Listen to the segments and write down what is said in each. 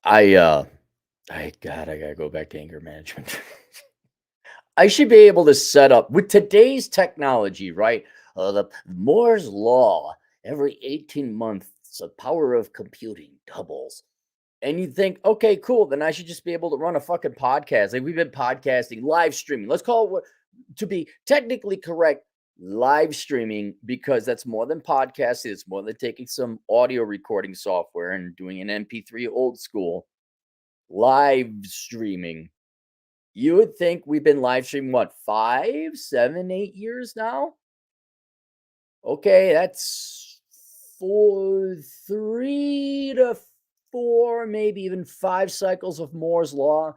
I God, I gotta go back to anger management. I should be able to set up with today's technology, right? The Moore's law. Every 18 months, the power of computing doubles. And you think, okay, cool. Then I should just be able to run a fucking podcast. Like we've been podcasting, live streaming. Let's call it what to be technically correct, live streaming, because that's more than podcasting. It's more than taking some audio recording software and doing an MP3 old school. Live streaming. You would think we've been live streaming what 5, 7, 8 years now? Okay, that's 3 to 4, maybe even 5 cycles of Moore's law.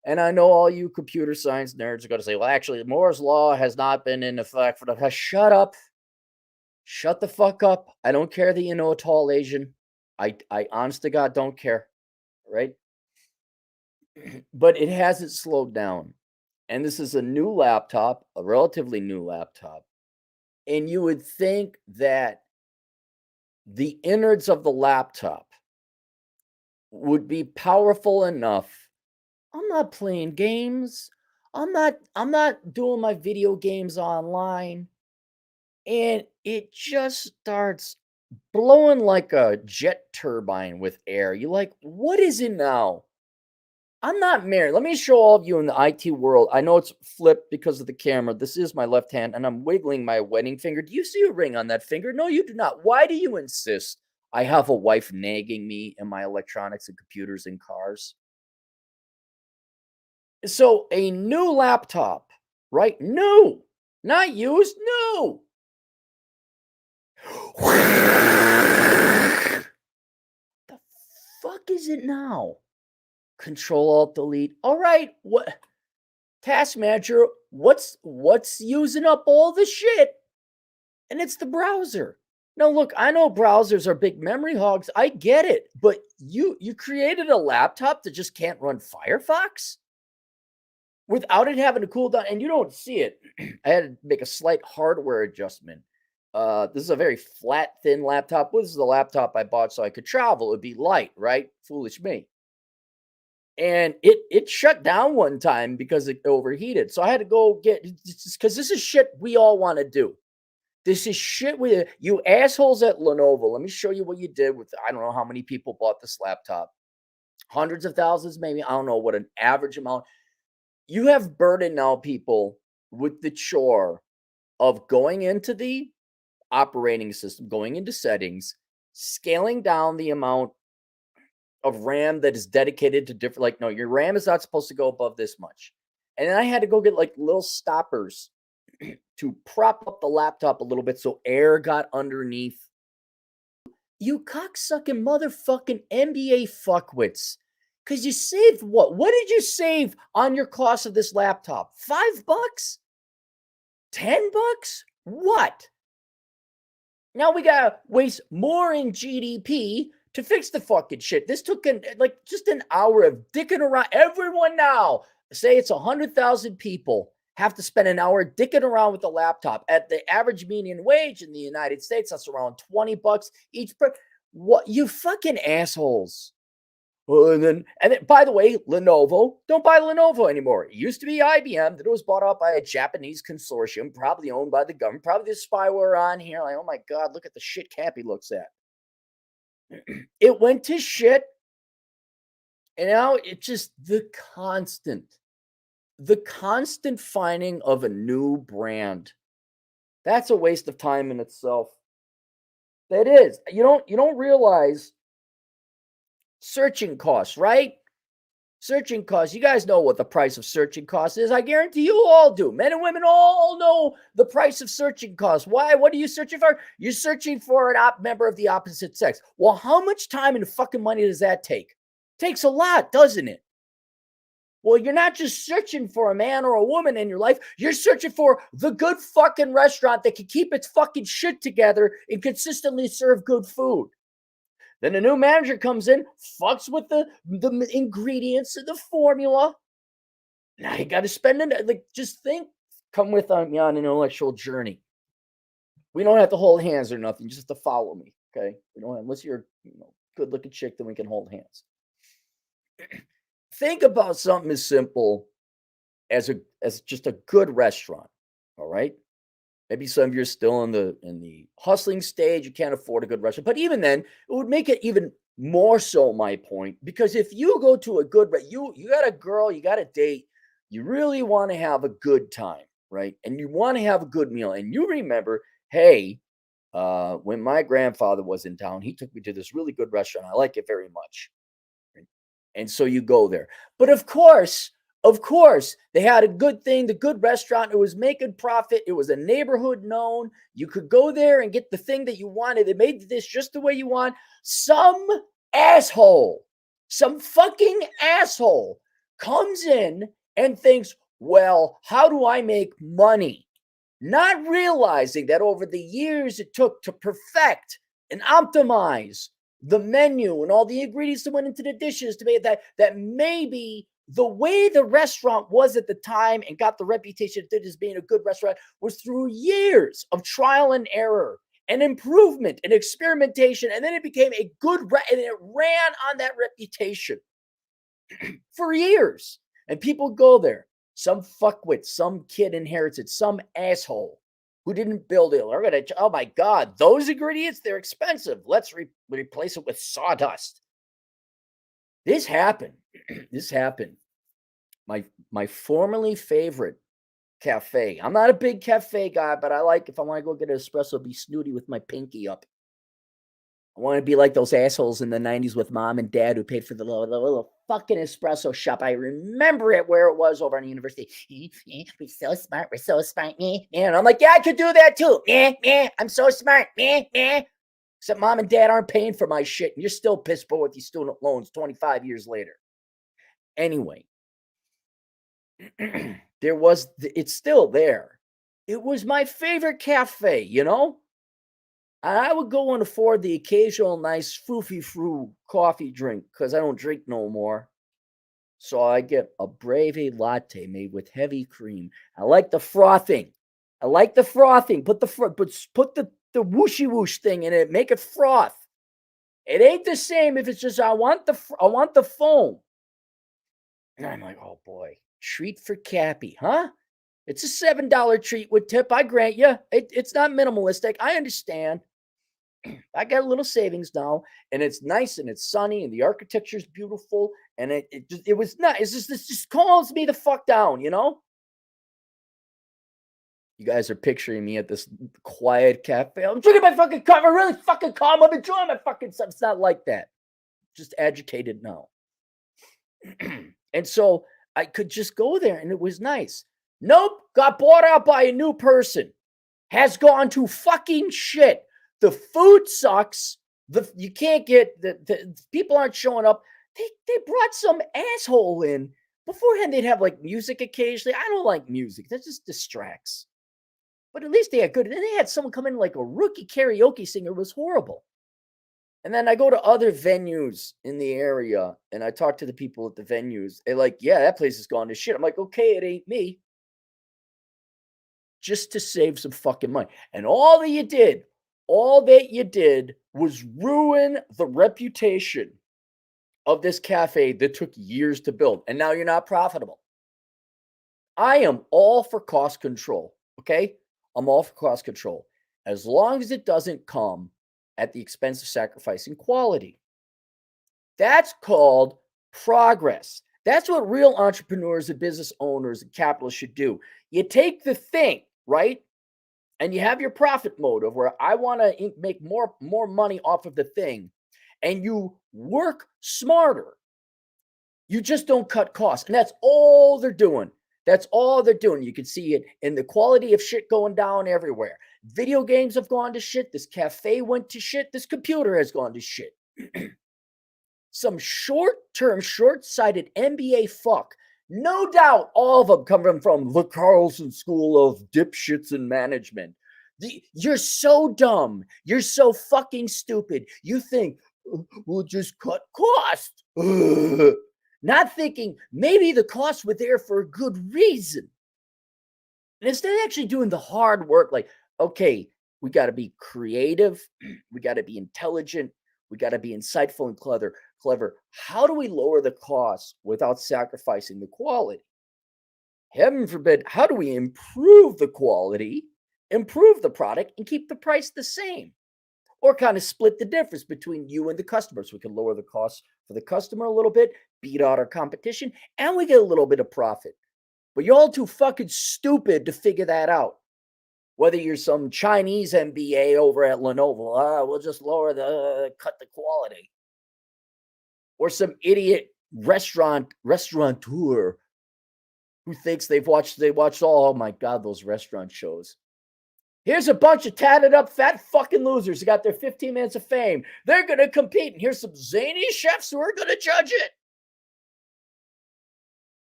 And I know all you computer science nerds are going to say, well, actually, Moore's law has not been in effect for the. Shut up. Shut the fuck up. I don't care that you know a tall Asian. I honest to God don't care. Right? But it hasn't slowed down. And this is a new laptop, a relatively new laptop. And you would think that the innards of the laptop would be powerful enough. I'm not playing games. I'm not doing my video games online. And it just starts blowing like a jet turbine with air. You're like, what is it now? I'm not married. Let me show all of you in the IT world. I know it's flipped because of the camera. This is my left hand, and I'm wiggling my wedding finger. Do you see a ring on that finger? No, you do not. Why do you insist I have a wife nagging me in my electronics and computers and cars? So, a new laptop, right? New, not used, new. The fuck is it now? Control Alt Delete. All right, what task manager? What's using up all the shit? And it's the browser. Now, look, I know browsers are big memory hogs. I get it, but you created a laptop that just can't run Firefox without it having to cool down, and you don't see it. I had to make a slight hardware adjustment. This is a very flat, thin laptop. This is the laptop I bought so I could travel. It'd be light, right? Foolish me. And it shut down one time because it overheated. So I had to go get because this is shit we all want to do. This is shit with you assholes at Lenovo. Let me show you what you did with I don't know how many people bought this laptop. Hundreds of thousands, maybe. I don't know what an average amount. You have burdened now people with the chore of going into the operating system, going into settings, scaling down the amount of RAM that is dedicated to different, like, no, your RAM is not supposed to go above this much. And then I had to go get like little stoppers to prop up the laptop a little bit so air got underneath. You cocksucking motherfucking NBA fuckwits. Because you saved what? What did you save on your cost of this laptop? $5? $10? What? Now we gotta waste more in GDP to fix the fucking shit. This took like just an hour of dicking around. Everyone now, say it's 100,000 people, have to spend an hour dicking around with the laptop. At the average median wage in the United States, that's around $20 each per. What, you fucking assholes? Well, and then, by the way, Lenovo, don't buy Lenovo anymore. It used to be IBM, that it was bought out by a Japanese consortium, probably owned by the government. Probably there's spyware on here. Like, oh my God, look at the shit Cappy looks at. It went to shit. And now it's just the constant finding of a new brand. That's a waste of time in itself. That is. You don't realize searching costs, right? Searching costs. You guys know what the price of searching costs is. I guarantee you all do. Men and women all know the price of searching costs. Why? What are you searching for? You're searching for an member of the opposite sex. Well, how much time and fucking money does that take? Takes a lot, doesn't it? Well, you're not just searching for a man or a woman in your life. You're searching for the good fucking restaurant that can keep its fucking shit together and consistently serve good food. Then a new manager comes in, fucks with the ingredients and the formula. Now you got to spend it. Like, just think, come with me on an intellectual journey. We don't have to hold hands or nothing. You just have to follow me, okay? We don't, unless you're, good looking chick, then we can hold hands. Think about something as simple as just a good restaurant. All right. Maybe some of you are still in the hustling stage. You can't afford a good restaurant, but even then, it would make it even more so my point. Because if you go to a good you got a girl, you got a date, you really want to have a good time, right? And you want to have a good meal, and you remember, hey, when my grandfather was in town, he took me to this really good restaurant. I like it very much. And so you go there. But of course, they had a good thing, the good restaurant. It was making profit. It was a neighborhood known. You could go there and get the thing that you wanted. They made this just the way you want. Some asshole, some fucking asshole comes in and thinks, well, how do I make money? Not realizing that over the years it took to perfect and optimize the menu and all the ingredients that went into the dishes to make that maybe the way the restaurant was at the time and got the reputation it did as being a good restaurant was through years of trial and error and improvement and experimentation, and then it became a and it ran on that reputation for years. And people go there. Some fuckwit, some kid inherits it, some asshole who didn't build it. They're gonna, oh my God, those ingredients, they're expensive. Let's replace it with sawdust. This happened. This happened. My formerly favorite cafe. I'm not a big cafe guy, but I like, if I want to go get an espresso, be snooty with my pinky up. I want to be like those assholes in the 90s with mom and dad who paid for the little fucking espresso shop. I remember it where it was over on the university. We're so smart. We're so smart. And I'm like, yeah, I could do that too. I'm so smart. Except mom and dad aren't paying for my shit. And you're still pissed poor with these student loans 25 years later. Anyway, it's still there. It was my favorite cafe, you know? I would go and afford the occasional nice frou coffee drink because I don't drink no more. So I get a Breve latte made with heavy cream. I like the frothing. Put the whooshy whoosh thing in it. Make it froth. It ain't the same if it's just I want the foam. And I'm like, oh boy, treat for Cappy, huh? It's a $7 treat with tip. I grant you. It's not minimalistic. I understand. I got a little savings now, and it's nice and it's sunny and the architecture is beautiful, and it was nice. This just calms me the fuck down, you know. You guys are picturing me at this quiet cafe. I'm drinking my fucking coffee. I'm really fucking calm. I'm enjoying my fucking stuff. It's not like that. Just agitated now. And so I could just go there, and it was nice. Nope, got bought out by a new person. Has gone to fucking shit. The food sucks. You can't get the people aren't showing up. They brought some asshole in. Beforehand, they'd have like music occasionally. I don't like music. That just distracts. But at least they had good. And then they had someone come in like a rookie karaoke singer. It was horrible. And then I go to other venues in the area and I talk to the people at the venues. They're like, yeah, that place has gone to shit. I'm like, okay, it ain't me. Just to save some fucking money. And all that you did was ruin the reputation of this cafe that took years to build. And now you're not profitable. I am all for cost control. Okay. I'm all for cost control as long as it doesn't come at the expense of sacrificing quality. That's called progress. That's what real entrepreneurs and business owners and capitalists should do. You take the thing, right? And you have your profit motive where I want to make more money off of the thing, and you work smarter. You just don't cut costs. And that's all they're doing. That's all they're doing. You can see it in the quality of shit going down everywhere. Video games have gone to shit. This cafe went to shit. This computer has gone to shit. Some short-term, short-sighted MBA fuck. No doubt all of them coming from the Carlson School of Dipshits in Management. You're so dumb. You're so fucking stupid. You think, we'll just cut cost. Not thinking maybe the costs were there for a good reason. And instead of actually doing the hard work, like, okay, we got to be creative. We got to be intelligent. We got to be insightful and clever. clever. How do we lower the cost without sacrificing the quality? Heaven forbid, how do we improve the quality, improve the product, and keep the price the same? Or kind of split the difference between you and the customer so we can lower the cost for the customer a little bit, beat out our competition, and we get a little bit of profit. But you're all too fucking stupid to figure that out. Whether you're some Chinese MBA over at Lenovo, we'll just cut the quality. Or some idiot restaurateur who thinks they watched all, oh my God, those restaurant shows. Here's a bunch of tatted up fat fucking losers who got their 15 minutes of fame. They're going to compete. And here's some zany chefs who are going to judge it.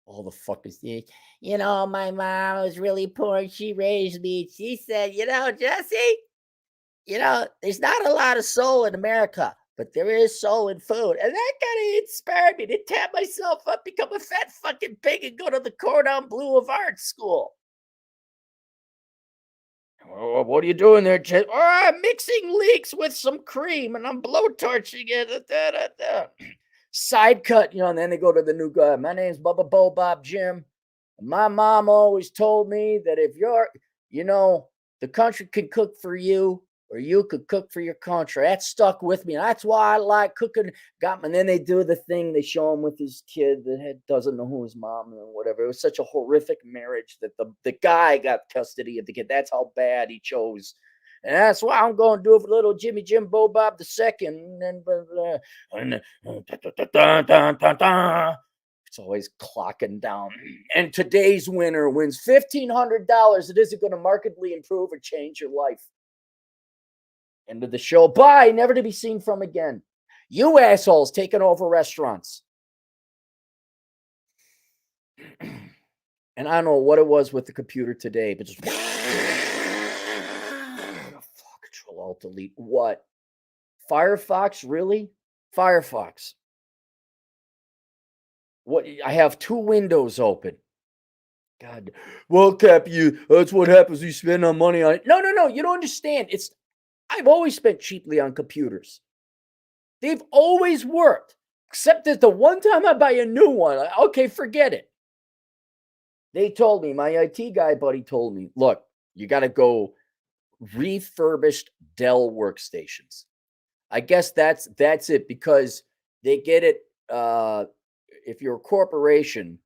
All the fuckers think, my mom was really poor and she raised me. She said, Jesse, there's not a lot of soul in America, but there is soul in food. And that kind of inspired me to tap myself up, become a fat fucking pig, and go to the Cordon Bleu of art school. Oh, what are you doing there, Jess? Oh, I'm mixing leeks with some cream and I'm blowtorching it. Side cut, and then they go to the new guy. My name's Bubba Bo Bob Jim. My mom always told me that if the country can cook for you or you could cook for your country. That stuck with me. That's why I like cooking. And then they do the thing. They show him with his kid that doesn't know who his mom is or whatever. It was such a horrific marriage that the guy got custody of the kid. That's how bad he chose. And that's why I'm going to do it for little Jimmy Jim Bo Bob II. And it's always clocking down. And today's winner wins $1,500. It isn't going to markedly improve or change your life. End of the show. Bye. Never to be seen from again. You assholes taking over restaurants. And I don't know what it was with the computer today, but just Control Alt Delete. What? Firefox? Really? Firefox. What? I have two windows open. God. Well, Cappy, that's what happens when you spend on money on it. No. You don't understand. I've always spent cheaply on computers. They've always worked. Except that the one time I buy a new one, okay, forget it. They told me, my IT guy buddy told me, look, you got to go refurbished Dell workstations. I guess that's it, because they get it. If you're a corporation,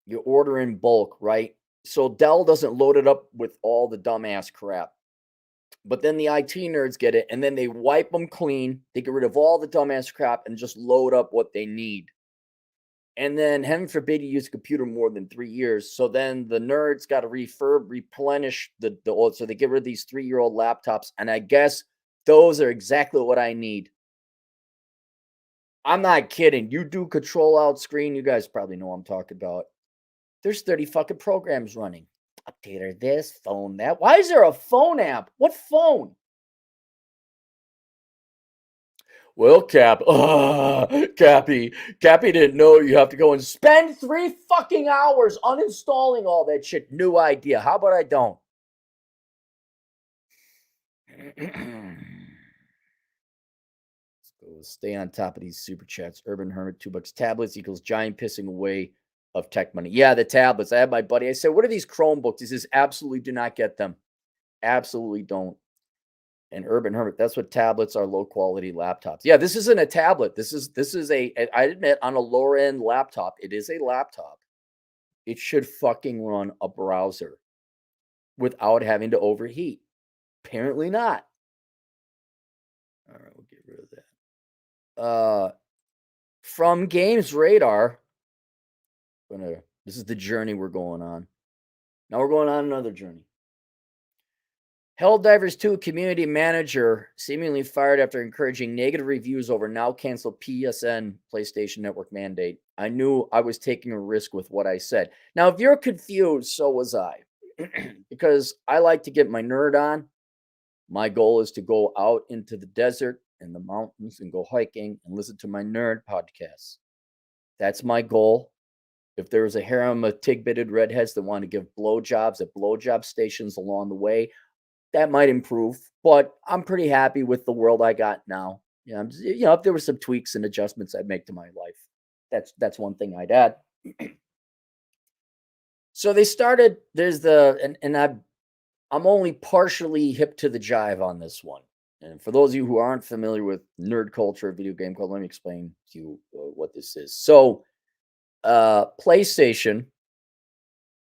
you order in bulk, right? So Dell doesn't load it up with all the dumbass crap. But then the IT nerds get it, and then they wipe them clean. They get rid of all the dumbass crap and just load up what they need. And then, heaven forbid, you use a computer more than 3 years. So then the nerds got to replenish the old. So they get rid of these 3-year-old laptops. And I guess those are exactly what I need. I'm not kidding. You do Control Alt Screen. You guys probably know what I'm talking about. There's 30 fucking programs running. Updater this, phone that. Why is there a phone app? What phone? Well, Cappy didn't know you have to go and spend 3 fucking hours uninstalling all that shit. New idea. How about I don't? Let's go stay on top of these super chats. Urban Hermit, $2. Tablets equals giant pissing away of tech money. Yeah, the tablets. I had my buddy. I said, what are these Chromebooks? He says, absolutely do not get them. Absolutely don't. And Urban Hermit, that's what tablets are, low quality laptops. Yeah, this isn't a tablet. This is I admit, on a lower end laptop, it is a laptop. It should fucking run a browser without having to overheat. Apparently not. All right, we'll get rid of that. From Games Radar, this is the journey we're going on. Now we're going on another journey. Helldivers 2 community manager seemingly fired after encouraging negative reviews over now canceled PSN PlayStation Network mandate. I knew I was taking a risk with what I said. Now, if you're confused, so was I. Because I like to get my nerd on. My goal is to go out into the desert and the mountains and go hiking and listen to my nerd podcasts. That's my goal. If there's a harem of tig-bitted redheads that want to give blowjobs at blowjob stations along the way, that might improve, but I'm pretty happy with the world I got now. Yeah, if there were some tweaks and adjustments I'd make to my life, that's one thing I'd add. So they started. There's the and I'm only partially hip to the jive on this one. And for those of you who aren't familiar with nerd culture, video game culture, let me explain to you what this is. So, PlayStation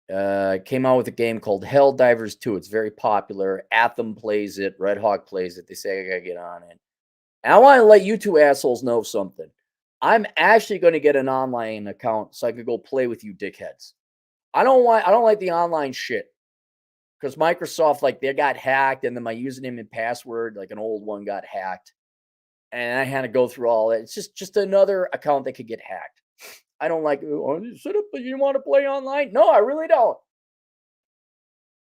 came out with a game called Helldivers 2. It's very popular. Atham plays it. Red Hawk plays it. They say I gotta get on it. And I want to let you two assholes know something. I'm actually going to get an online account so I could go play with you dickheads. I don't like the online shit because Microsoft, like, they got hacked, and then my username and password, like an old one, got hacked, and I had to go through all that. It's just another account that could get hacked. I don't like. Oh, shut up! You want to play online? No, I really don't.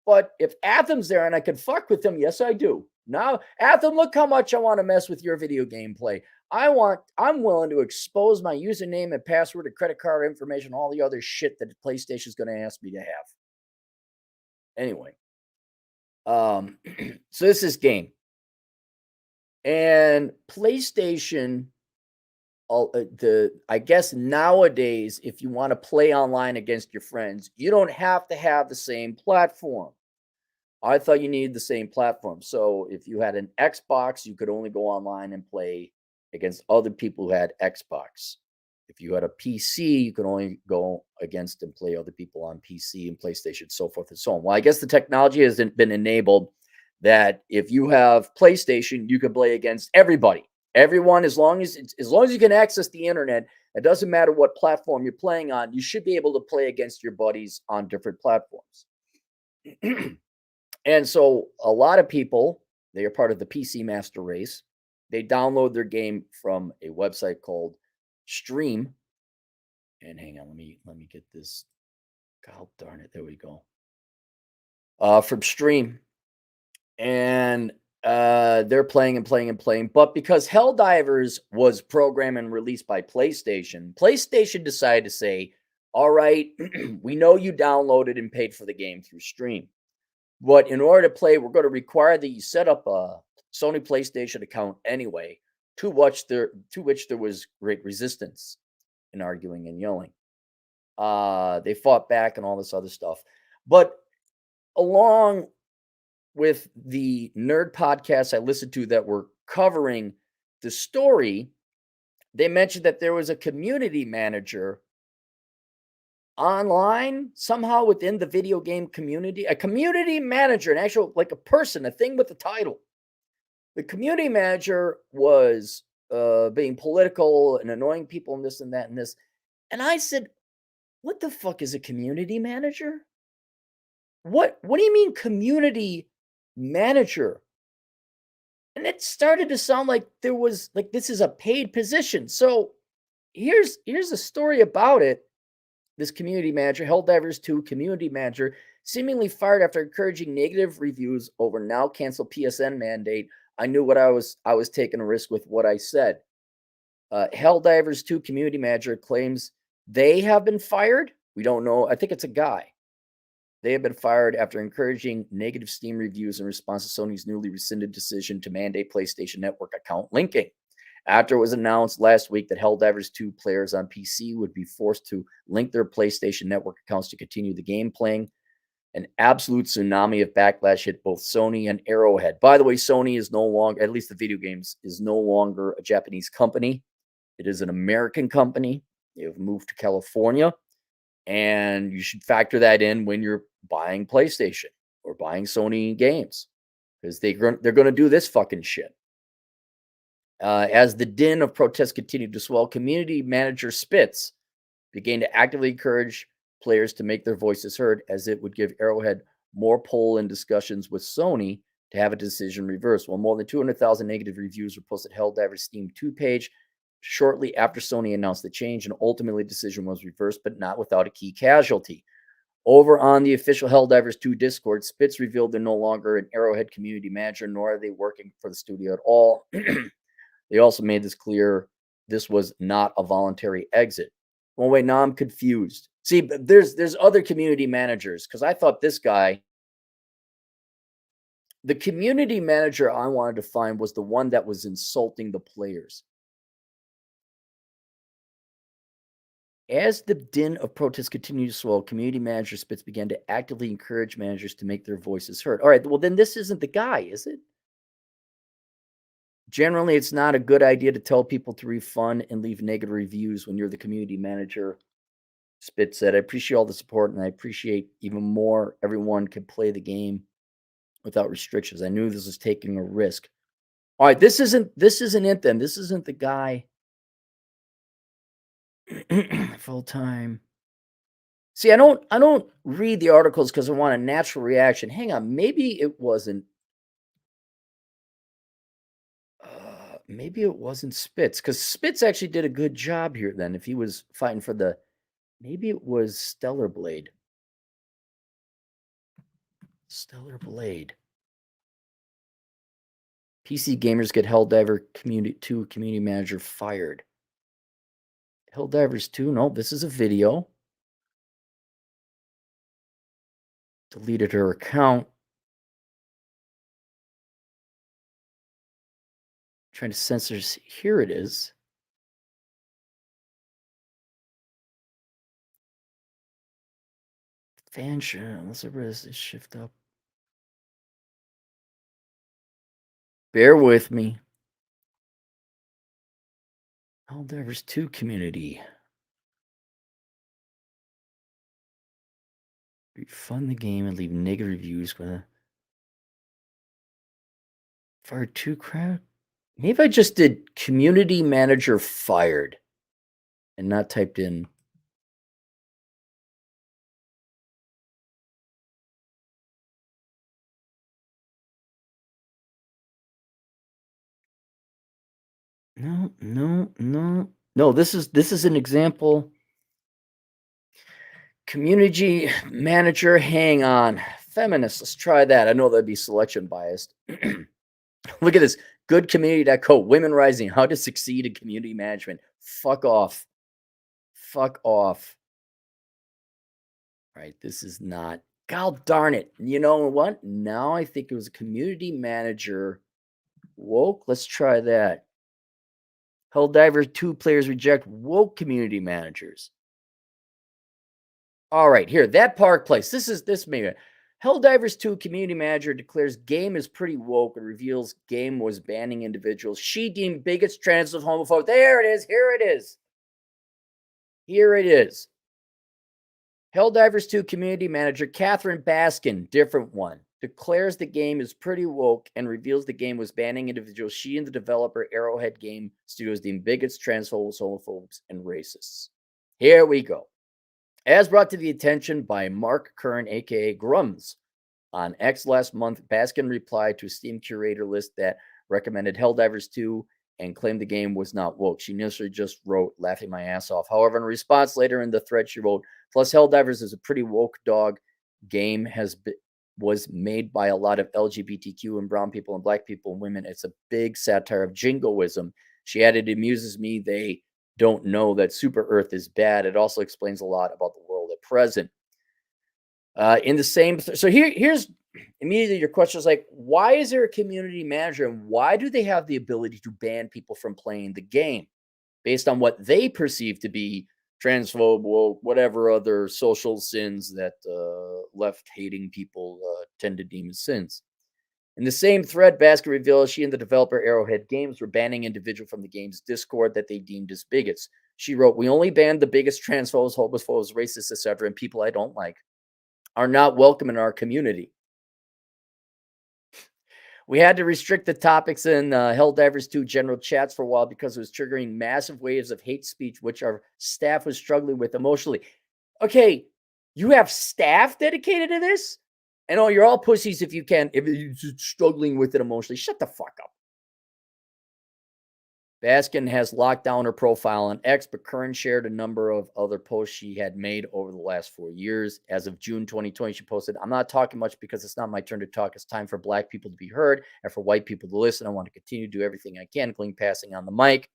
But if Atham's there and I can fuck with him, yes, I do. Now, Atham, look how much I want to mess with your video game play. I'm willing to expose my username and password and credit card information, all the other shit that PlayStation is going to ask me to have. Anyway, so this is game. And PlayStation, I guess nowadays, if you want to play online against your friends, you don't have to have the same platform. I thought you needed the same platform. So if you had an Xbox, you could only go online and play against other people who had Xbox. If you had a PC, you could only go against and play other people on PC and PlayStation, so forth and so on. Well, I guess the technology has been enabled that if you have PlayStation, you can play against everybody, everyone, as long as you can access the internet. It doesn't matter what platform you're playing on. You should be able to play against your buddies on different platforms. And so a lot of people, they are part of the PC master race. They download their game from a website called Stream. And hang on, let me get this. God darn it, there we go. From Stream, and they're playing and playing and playing. But because Helldivers was programmed and released by PlayStation, PlayStation decided to say, "All right, we know you downloaded and paid for the game through Stream. But in order to play, we're going to require that you set up a Sony PlayStation account anyway, to which there was great resistance and arguing and yelling. They fought back and all this other stuff. But along with the nerd podcasts I listened to that were covering the story, they mentioned that there was a community manager online somehow within the video game community, a community manager, an actual, like, a person, a thing with a title. The community manager was being political and annoying people and this and that and this. And I said, what the fuck is a community manager? What do you mean community manager? And it started to sound like there was, like, this is a paid position. So here's a story about it. This community manager, Helldivers 2 community manager, seemingly fired after encouraging negative reviews over now canceled PSN mandate. I knew what I was taking a risk with what I said. Helldivers 2 community manager claims they have been fired. We don't know. I think it's a guy. They have been fired after encouraging negative Steam reviews in response to Sony's newly rescinded decision to mandate PlayStation Network account linking. After it was announced last week that Helldivers 2 players on PC would be forced to link their PlayStation Network accounts to continue the game playing, an absolute tsunami of backlash hit both Sony and Arrowhead. By the way, Sony is no longer, at least the video games, is no longer a Japanese company. It is an American company. They have moved to California, and you should factor that in when you're buying PlayStation or buying Sony games, because they're going to do this fucking shit. As the din of protests continued to swell, community manager Spitz began to actively encourage players to make their voices heard, as it would give Arrowhead more pull in discussions with Sony to have a decision reversed. Well, more than 200,000 negative reviews were posted Helldivers Steam 2 page shortly after Sony announced the change, and ultimately the decision was reversed, but not without a key casualty. Over on the official Helldivers 2 Discord, Spitz revealed they're no longer an Arrowhead community manager, nor are they working for the studio at all. They also made this clear this was not a voluntary exit. Well, wait, now I'm confused. See, there's other community managers, because I thought this guy The community manager I wanted to find was the one that was insulting the players. As the din of protests continued to swell, community manager Spitz began to actively encourage managers to make their voices heard. All right, well, then this isn't the guy, is it? Generally, it's not a good idea to tell people to refund and leave negative reviews when you're the community manager. Spitz said, I appreciate all the support and I appreciate even more everyone can play the game without restrictions. I knew this was taking a risk. All right, this isn't it then. This isn't the guy full time. See, I don't read the articles because I want a natural reaction. Hang on, maybe it wasn't Spitz because Spitz actually did a good job here. Then, if he was fighting for maybe it was Stellar Blade. Stellar Blade. PC gamers get Helldiver community manager fired. Helldivers 2. No, this is a video. Deleted her account. Trying to censor. Here it is. Fan share. Let's this shift up. Bear with me. Helldivers 2 community. Refund the game and leave negative reviews. Fire 2 crowd? Maybe I just did community manager fired and not typed in. No, this is an example. Community manager, hang on. Feminist, let's try that. I know that'd be selection biased. Look at this. Goodcommunity.co, women rising, how to succeed in community management. Fuck off. Fuck off. Right, this is not. God darn it. You know what? Now I think it was a community manager. Woke, let's try that. Helldiver 2 players reject woke community managers. All right, here, that Park Place. This maybe. Helldivers 2 community manager declares game is pretty woke and reveals game was banning individuals she deemed bigots, transphobic, homophobic. There it is. Here it is. Here it is. Helldivers 2 community manager Catherine Baskin, different one, declares the game is pretty woke and reveals the game was banning individuals she and the developer Arrowhead Game Studios deemed bigots, transphobes, homophobes, and racists. Here we go. As brought to the attention by Mark Kern, aka Grums, on X last month, Baskin replied to a Steam curator list that recommended Helldivers 2 and claimed the game was not woke. She initially just wrote, laughing my ass off. However, in response later in the thread, she wrote, plus Helldivers is a pretty woke dog game, was made by a lot of LGBTQ and brown people and black people and women. It's a big satire of jingoism. She added, it amuses me they don't know that Super Earth is bad. It also explains a lot about the world at present. In the same, so here's immediately your question is like, why is there a community manager and why do they have the ability to ban people from playing the game based on what they perceive to be transphobe, well, whatever other social sins that left-hating people tend to deem as sins? In the same thread, Baskin reveals she and the developer Arrowhead Games were banning individuals from the game's Discord that they deemed as bigots. She wrote, we only banned the biggest transphobes, homophobes, racists, etc., and people I don't like are not welcome in our community. We had to restrict the topics in Helldivers 2 general chats for a while because it was triggering massive waves of hate speech, which our staff was struggling with emotionally. Okay, you have staff dedicated to this? And oh, you're all pussies if you're struggling with it emotionally. Shut the fuck up. Baskin has locked down her profile on X, but Kern shared a number of other posts she had made over the last 4 years. As of June 2020, she posted, I'm not talking much because it's not my turn to talk. It's time for black people to be heard and for white people to listen. I want to continue to do everything I can, including passing on the mic.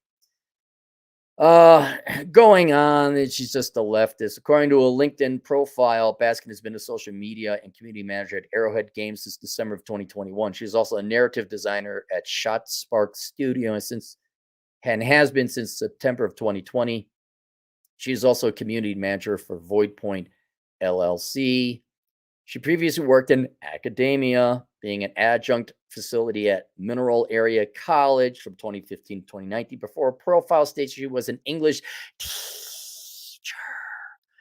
Uh, Going on, she's just a leftist. According to a LinkedIn profile, Baskin has been a social media and community manager at Arrowhead Games since December of 2021. She's also a narrative designer at Shot Spark Studio and has been since September of 2020. She's also a community manager for Void Point LLC. She previously worked in academia, being an adjunct facility at Mineral Area College from 2015 to 2019. Before her profile states she was an English teacher.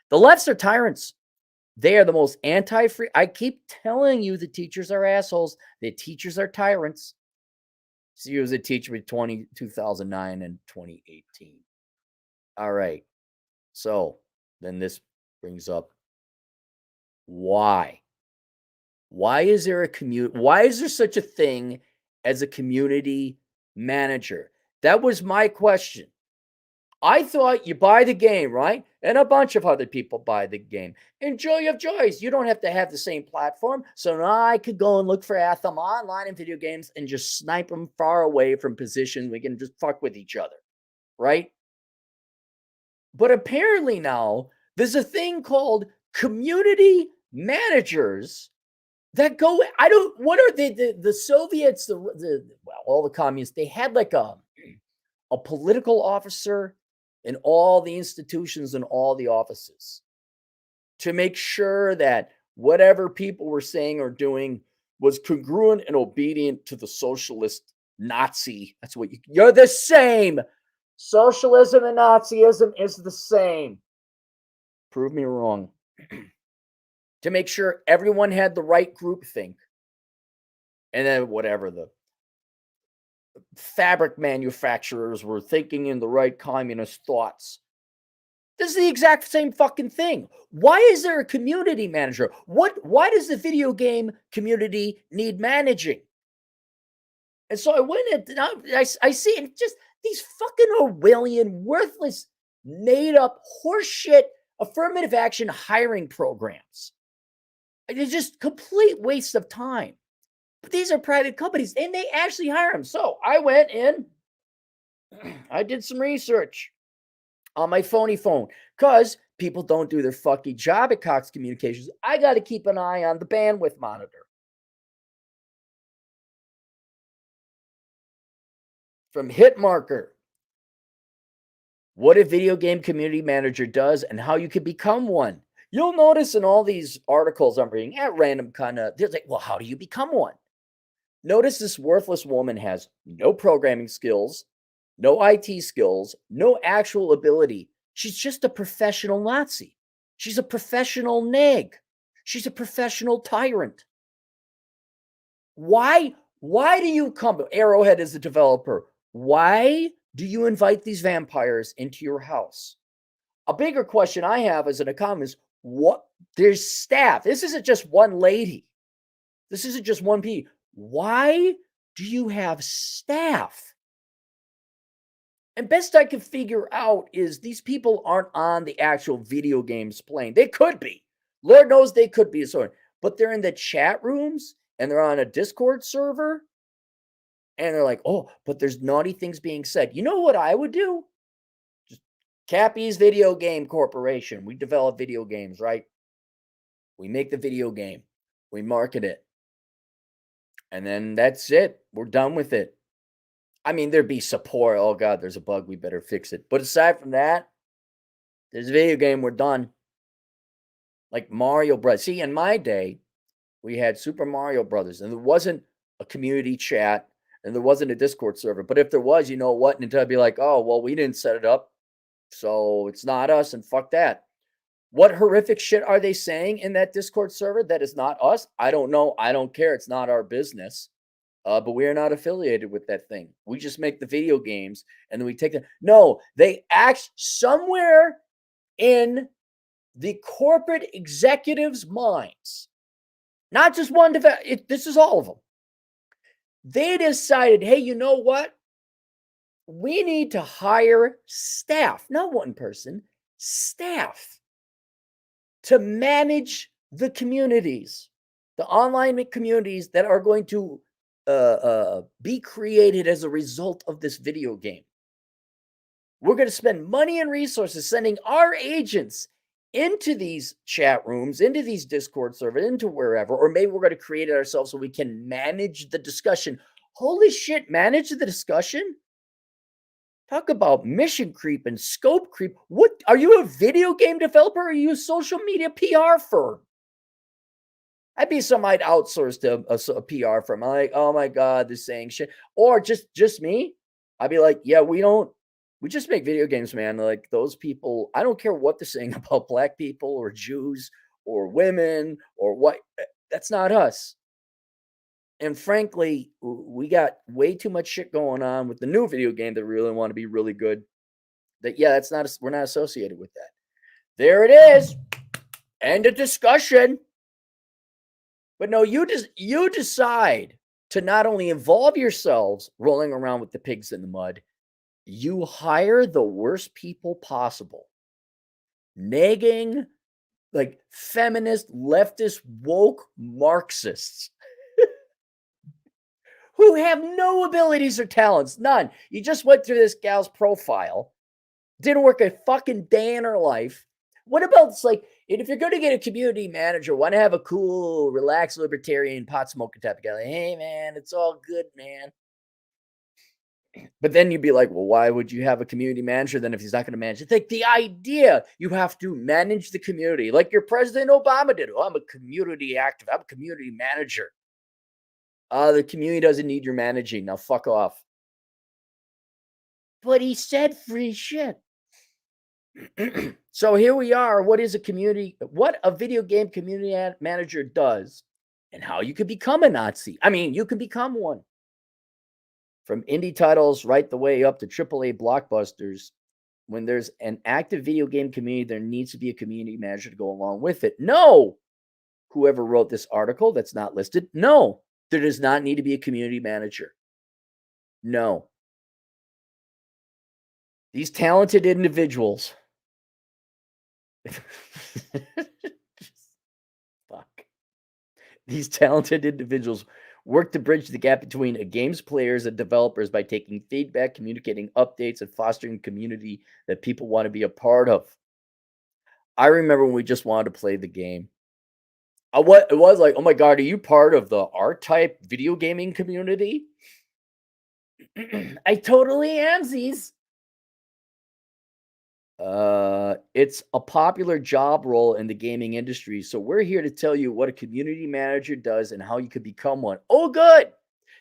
The lefts are tyrants. They are the most anti-free. I keep telling you the teachers are assholes. The teachers are tyrants. She was a teacher between 2009 and 2018. All right. So then this brings up why? Why is there why is there such a thing as a community manager? That was my question. I thought you buy the game, right? And a bunch of other people buy the game. And joy of joys, you don't have to have the same platform. So now I could go and look for Atham online in video games and just snipe them far away from positions. We can just fuck with each other, right? But apparently now there's a thing called community managers that go. I don't. What are the Soviets? Well, all the communists. They had like a political officer in all the institutions and all the offices to make sure that whatever people were saying or doing was congruent and obedient to the socialist Nazi. That's what you're the same. Socialism and Nazism is the same. Prove me wrong. To make sure everyone had the right group think. And then whatever the fabric manufacturers were thinking in the right communist thoughts. This is the exact same fucking thing. Why is there a community manager? Why does the video game community need managing? And so I went and I see it just these fucking Orwellian, worthless, made up horseshit affirmative action hiring programs. It's just complete waste of time. But these are private companies and they actually hire them. So I went in, I did some research on my phony phone because people don't do their fucking job at Cox Communications. I got to keep an eye on the bandwidth monitor. From Hitmarker, what a video game community manager does and how you can become one. You'll notice in all these articles I'm reading at random, they're like, well, how do you become one? Notice this worthless woman has no programming skills, no IT skills, no actual ability. She's just a professional Nazi. She's a professional neg. She's a professional tyrant. Why do you come? Arrowhead is a developer. Why do you invite these vampires into your house? A bigger question I have as an economist, what there's staff. This isn't just one lady. This isn't just one P. Why do you have staff? And best I can figure out is these people aren't on the actual video games playing. They could be. Lord knows they could be. But they're in the chat rooms and they're on a Discord server. And they're like, oh, but there's naughty things being said. You know what I would do? Just Cappy's Video Game Corporation. We develop video games, right? We make the video game. We market it. And then that's it. We're done with it. I mean, there'd be support. Oh, God, there's a bug. We better fix it. But aside from that, there's a video game. We're done. Like Mario Brothers. See, in my day, we had Super Mario Brothers, and there wasn't a community chat, and there wasn't a Discord server. But if there was, you know what? Nintendo would be like, oh, well, we didn't set it up, so it's not us, and fuck that. What horrific shit are they saying in that Discord server that is not us? I don't know. I don't care. It's not our business. But we are not affiliated with that thing. We just make the video games and then we take them. No, they act somewhere in the corporate executives' minds. Not just one. This is all of them. They decided, hey, you know what? We need to hire staff, not one person, staff to manage the communities, the online communities that are going to be created as a result of this video game. We're going to spend money and resources sending our agents into these chat rooms, into these Discord servers, into wherever, or maybe we're going to create it ourselves so we can manage the discussion. Holy shit, manage the discussion? Talk about mission creep and scope creep. What are you, a video game developer, or are you a social media PR firm? I'd be some I'd outsource to a PR firm. I'm like, oh my God, they're saying shit. Or just me. I'd be like, yeah, we just make video games, man. Like those people, I don't care what they're saying about black people or Jews or women or what. That's not us. And frankly, we got way too much shit going on with the new video game that we really want to be really good. That yeah, we're not associated with that. There it is. End of discussion. But no, you decide to not only involve yourselves rolling around with the pigs in the mud, you hire the worst people possible. Nagging, like feminist, leftist, woke Marxists who have no abilities or talents, none. You just went through this gal's profile, didn't work a fucking day in her life. What about it's like, if you're going to get a community manager, want to have a cool, relaxed, libertarian, pot smoking type of guy, like, hey man, it's all good, man. But then you'd be like, well, why would you have a community manager then if he's not going to manage it? Like the idea you have to manage the community, like your President Obama did. Oh, I'm a community active. I'm a community manager. The community doesn't need your managing. Now fuck off. But he said free shit. So here we are. What a video game community manager does, and how you could become a Nazi. I mean, you can become one. From indie titles right the way up to AAA blockbusters, when there's an active video game community, there needs to be a community manager to go along with it. No, whoever wrote this article that's not listed, no, there does not need to be a community manager. No. These talented individuals. Fuck. These talented individuals work to bridge the gap between a game's players and developers by taking feedback, communicating updates, and fostering a community that people want to be a part of. I remember when we just wanted to play the game. It was like, oh my God, are you part of the R-Type video gaming community? I totally am, Z's. It's a popular job role in the gaming industry, so we're here to tell you what a community manager does and how you could become one. Oh, good.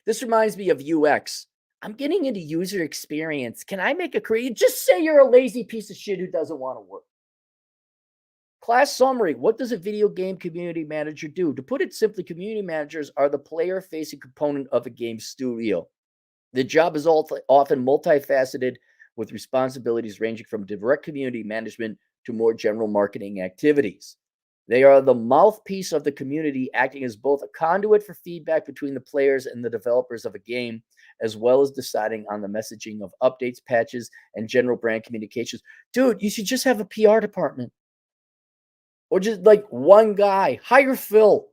This reminds me of UX. I'm getting into user experience. Can I make a career? Just say you're a lazy piece of shit who doesn't want to work. Class summary. What does a video game community manager do? To put it simply, community managers are the player-facing component of a game studio. The job is often multifaceted, with responsibilities ranging from direct community management to more general marketing activities. They are the mouthpiece of the community, acting as both a conduit for feedback between the players and the developers of a game, as well as deciding on the messaging of updates, patches, and general brand communications. Dude, you should just have a PR department. Or just like one guy. Hire Phil.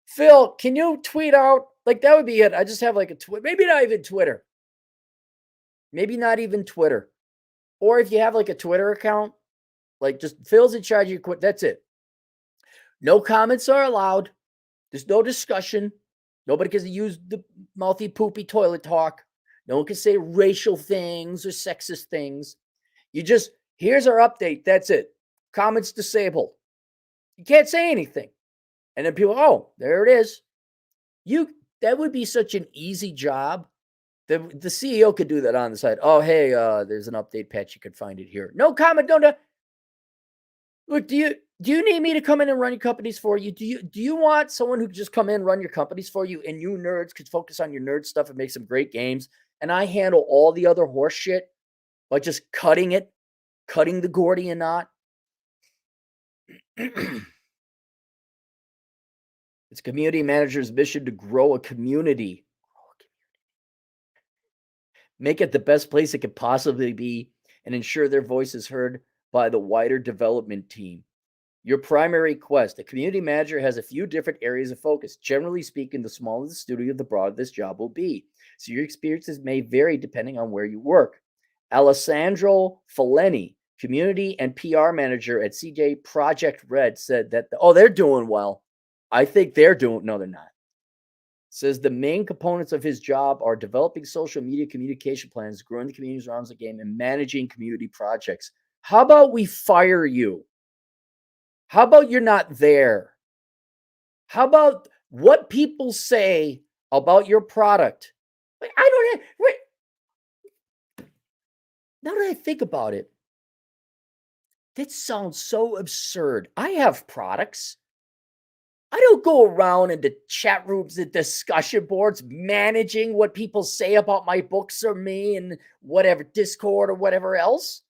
Phil, can you tweet out? Like that would be it. I just have like a tweet. Maybe not even Twitter. Maybe not even Twitter. Or if you have like a Twitter account, like just Phil's in charge of your quit. That's it. No comments are allowed. There's no discussion. Nobody can use the mouthy, poopy toilet talk. No one can say racial things or sexist things. You just, here's our update. That's it. Comments disabled. You can't say anything. And then people, oh, there it is. That would be such an easy job. The CEO could do that on the side. Oh, hey, there's an update patch. You could find it here. No comment. Don't. Look, do you need me to come in and run your companies for you? Do you want someone who could just come in and run your companies for you, and you nerds could focus on your nerd stuff and make some great games, and I handle all the other horse shit by just cutting the Gordian knot? It's community manager's mission to grow a community. Make it the best place it could possibly be, and ensure their voice is heard by the wider development team. Your primary quest. A community manager has a few different areas of focus. Generally speaking, the smaller the studio, the broader this job will be. So your experiences may vary depending on where you work. Alessandro Faleni, community and PR manager at CJ Project Red, said that, they're doing well. I think they're doing, no, they're not. Says the main components of his job are developing social media communication plans, growing the communities around the game, and managing community projects. How about we fire you? How about you're not there? How about what people say about your product? Like, I don't have, wait. Now that I think about it, that sounds so absurd. I have products. I don't go around into chat rooms and discussion boards managing what people say about my books or me and whatever, Discord or whatever else.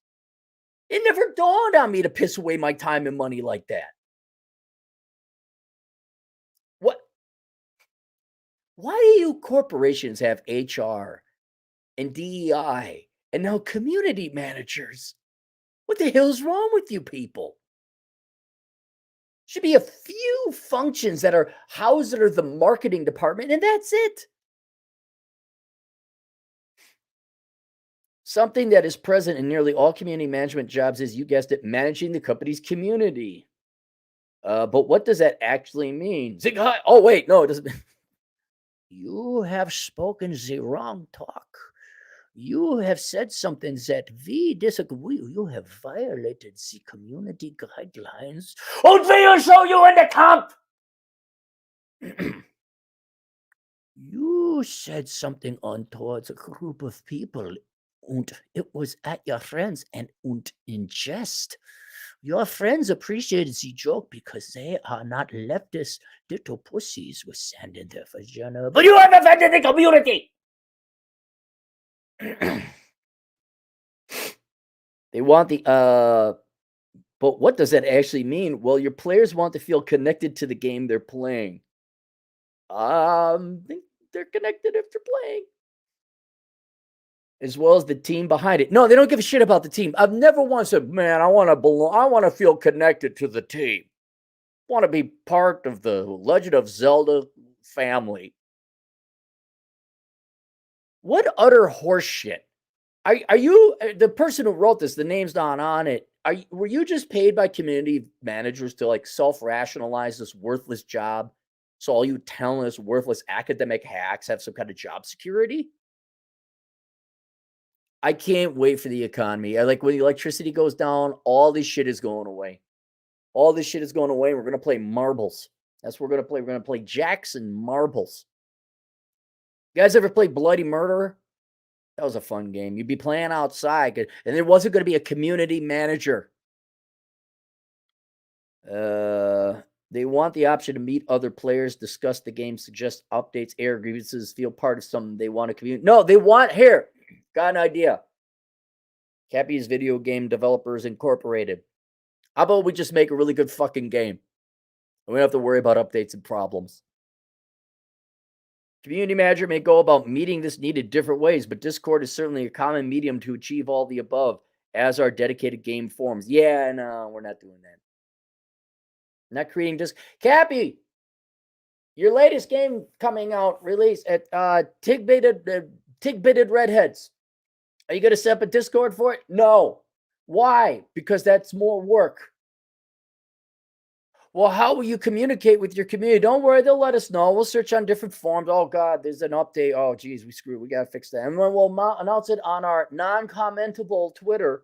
It never dawned on me to piss away my time and money like that. What? Why do you corporations have HR and DEI and now community managers? What the hell's wrong with you people? Should be a few functions that are housed under the marketing department, and that's it. Something that is present in nearly all community management jobs is, you guessed it, managing the company's community. But what does that actually mean? Oh, wait, no, it doesn't. You have spoken the wrong talk. You have said something that we disagree. You have violated the community guidelines. Und wir show you in the camp. You said something untowards a group of people, and it was at your friends and in jest. Your friends appreciated the joke because they are not leftist little pussies with sand in their vagina. But you have offended the community. They want the but what does that actually mean? Well, your players want to feel connected to the game they're playing. They're connected if they're playing, as well as the team behind it. No, they don't give a shit about the team. I've never once said, man, I want to belong. I want to feel connected to the team. I want to be part of the Legend of Zelda family. What utter horseshit. Are you the person who wrote this? The name's not on it. Were you just paid by community managers to like self-rationalize this worthless job? So all you talentless, worthless academic hacks have some kind of job security? I can't wait for the economy. I like when the electricity goes down, all this shit is going away. All this shit is going away. We're going to play marbles. That's what we're going to play. We're going to play jacks and marbles. You guys ever play Bloody Murderer? That was a fun game. You'd be playing outside, and there wasn't going to be a community manager. They want the option to meet other players, discuss the game, suggest updates, air grievances, feel part of something. They want a community. No, they want, here, got an idea. Cappy's Video Game Developers Incorporated. How about we just make a really good fucking game? We don't have to worry about updates and problems. Community manager may go about meeting this need in different ways, but Discord is certainly a common medium to achieve all the above, as are dedicated game forums. Yeah, no, we're not doing that. Not creating Cappy, your latest game coming out, release at Tig-Bitted Redheads. Are you going to set up a Discord for it? No. Why? Because that's more work. Well, how will you communicate with your community? Don't worry, they'll let us know. We'll search on different forums. Oh, God, there's an update. Oh, geez, we screwed. We got to fix that. And then we'll announce it on our non-commentable Twitter,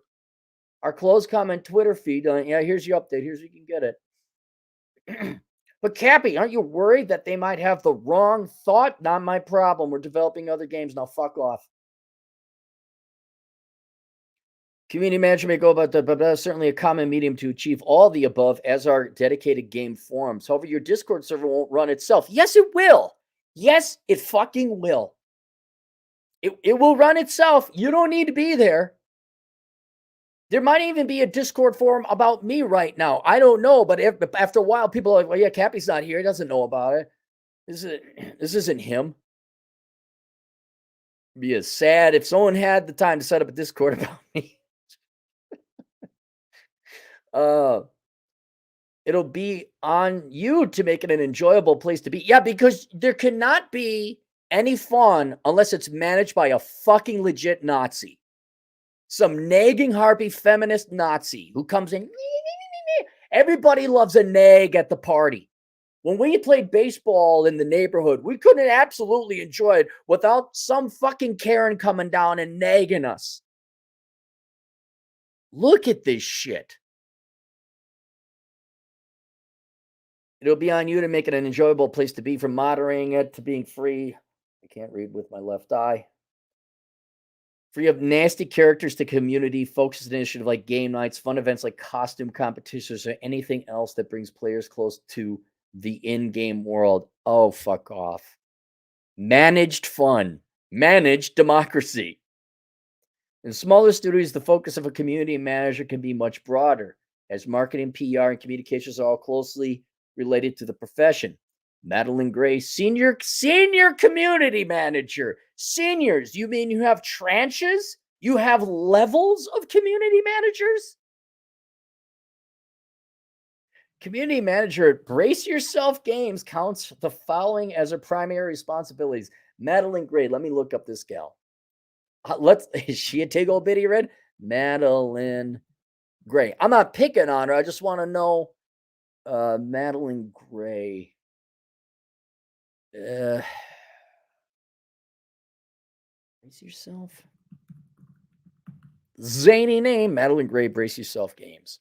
our closed comment Twitter feed. Yeah, here's your update. Here's where you can get it. But, Cappy, aren't you worried that they might have the wrong thought? Not my problem. We're developing other games. Now, fuck off. Community manager may go about that, but that's certainly a common medium to achieve all the above, as are dedicated game forums. However, your Discord server won't run itself. Yes, it will. Yes, it fucking will. It will run itself. You don't need to be there. There might even be a Discord forum about me right now. I don't know, but after a while, people are like, well, yeah, Cappy's not here. He doesn't know about it. This isn't him. It'd be sad if someone had the time to set up a Discord about me. It'll be on you to make it an enjoyable place to be. Yeah, because there cannot be any fun unless it's managed by a fucking legit Nazi. Some nagging harpy feminist Nazi who comes in. Everybody loves a nag at the party. When we played baseball in the neighborhood, we couldn't absolutely enjoy it without some fucking Karen coming down and nagging us. Look at this shit. It'll be on you to make it an enjoyable place to be, from moderating it to being free. I can't read with my left eye. Free of nasty characters to community focused initiative like game nights, fun events like costume competitions, or anything else that brings players close to the in-game world. Oh, fuck off. Managed fun. Managed democracy. In smaller studios, the focus of a community manager can be much broader, as marketing, PR, and communications are all closely related to the profession. Madeline Gray, senior community manager. Seniors, you mean you have tranches? You have levels of community managers? Community manager at Brace Yourself Games counts the following as her primary responsibilities. Madeline Gray, let me look up this gal. Is she a tig old bitty red? Madeline Gray. I'm not picking on her. I just want to know Madeline Gray. Brace yourself. Zany name, Madeline Gray. Brace Yourself Games.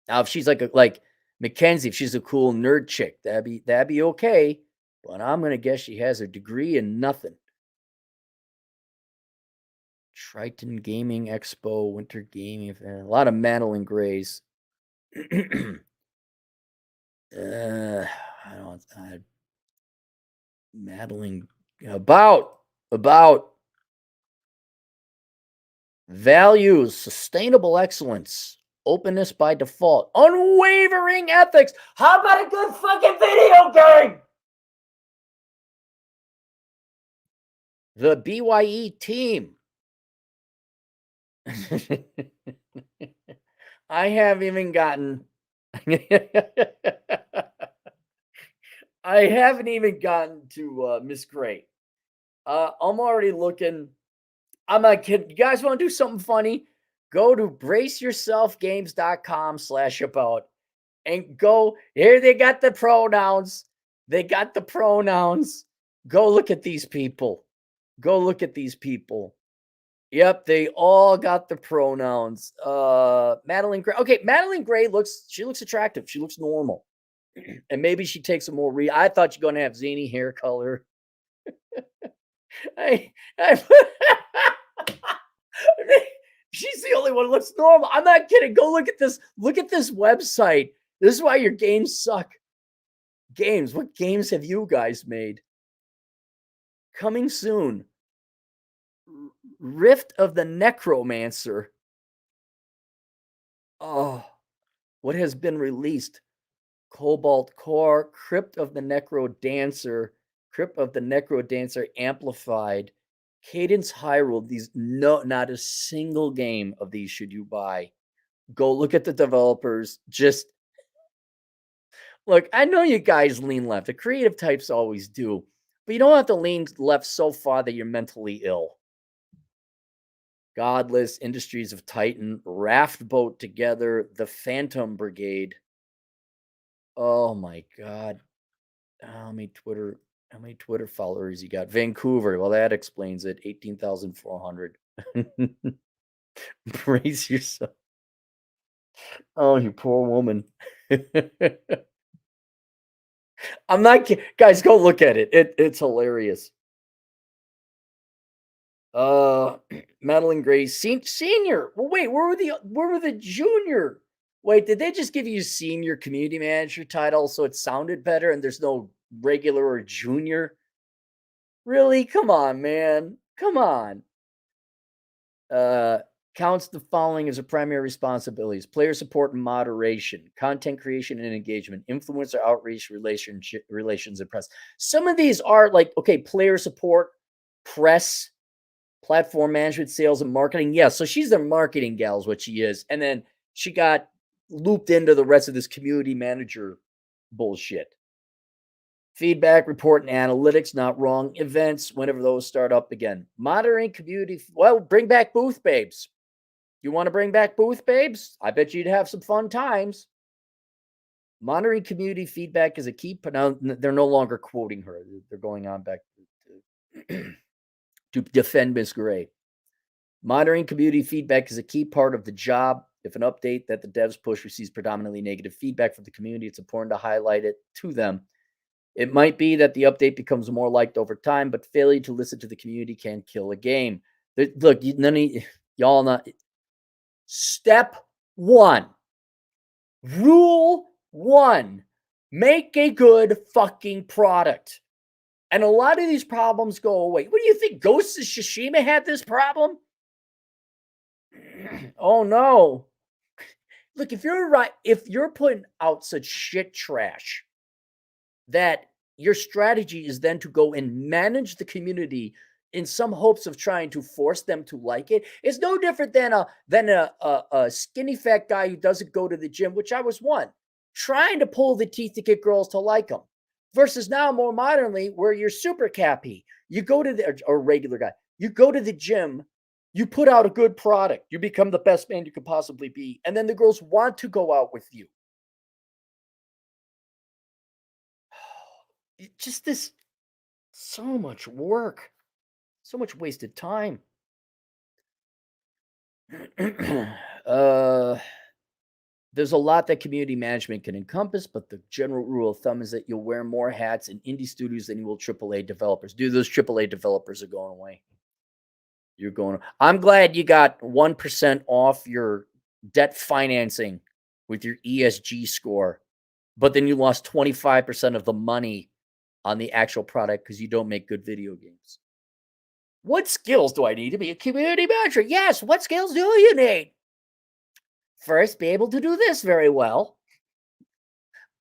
Now, if she's like Mackenzie, if she's a cool nerd chick, that'd be okay. But I'm gonna guess she has a degree in nothing. Triton Gaming Expo, Winter Gaming Event. A lot of Madeline Grays. Madeline about values, sustainable excellence, openness by default, unwavering ethics. How about a good fucking video game? The BYE team. I haven't even gotten to Miss Gray. I'm already looking. I'm not kidding. You guys want to do something funny? Go to braceyourselfgames.com/about and go. Here they got the pronouns. Go look at these people. Yep, they all got the pronouns. Madeline Gray. Okay, Madeline Gray looks attractive. She looks normal. And maybe she takes a more I thought you're gonna have zany hair color. She's the only one who looks normal. I'm not kidding. Go look at this. Look at this website. This is why your games suck. Games. What games have you guys made? Coming soon. Rift of the Necromancer. Oh, what has been released? Cobalt Core, Crypt of the Necro Dancer Amplified, Cadence Hyrule. These, no, not a single game of these should you buy. Go look at the developers. Just look, I know you guys lean left. The creative types always do, but you don't have to lean left so far that you're mentally ill. Godless, Industries of Titan, Raft Boat Together, The Phantom Brigade. Oh my God. How many Twitter followers you got? Vancouver. Well, that explains it. 18,400. Brace yourself. Oh, you poor woman. I'm not kidding. Guys, go look at it. It's hilarious. Madeline Gray senior. Well, wait, where were the junior? Wait, did they just give you senior community manager title so it sounded better and there's no regular or junior? Really? Come on, man. Come on. Counts the following as her primary responsibilities: player support and moderation, content creation and engagement, influencer outreach, relations and press. Some of these are like, okay, player support, press, platform management, sales, and marketing. Yeah, so she's the marketing gal is what she is. And then she got looped into the rest of this community manager bullshit. Feedback, report, and analytics, not wrong. Events, whenever those start up again. Monitoring community. Well, bring back booth babes. You want to bring back Booth Babes? I bet you'd have some fun times. Monitoring community feedback is a key. But now they're no longer quoting her. They're going on back to defend Miss Gray. Monitoring community feedback is a key part of the job. If an update that the devs push receives predominantly negative feedback from the community, it's important to highlight it to them. It might be that the update becomes more liked over time, but failure to listen to the community can kill a game. Look, none of y'all not. Step one, rule one, make a good fucking product. And a lot of these problems go away. What do you think? Ghosts of Tsushima had this problem? Oh no. Look, if you're putting out such shit trash that your strategy is then to go and manage the community in some hopes of trying to force them to like it, it's no different than a skinny fat guy who doesn't go to the gym, which I was one, trying to pull the teeth to get girls to like him. Versus now, more modernly, where you're super Cappy, you go to the or regular guy, you go to the gym, you put out a good product, you become the best man you could possibly be, and then the girls want to go out with you. Just this, so much work, so much wasted time. There's a lot that community management can encompass, but the general rule of thumb is that you'll wear more hats in indie studios than you will AAA developers. Dude, those AAA developers are going away. You're going. I'm glad you got 1% off your debt financing with your ESG score, but then you lost 25% of the money on the actual product because you don't make good video games. What skills do I need to be a community manager? Yes, what skills do you need? First, be able to do this very well.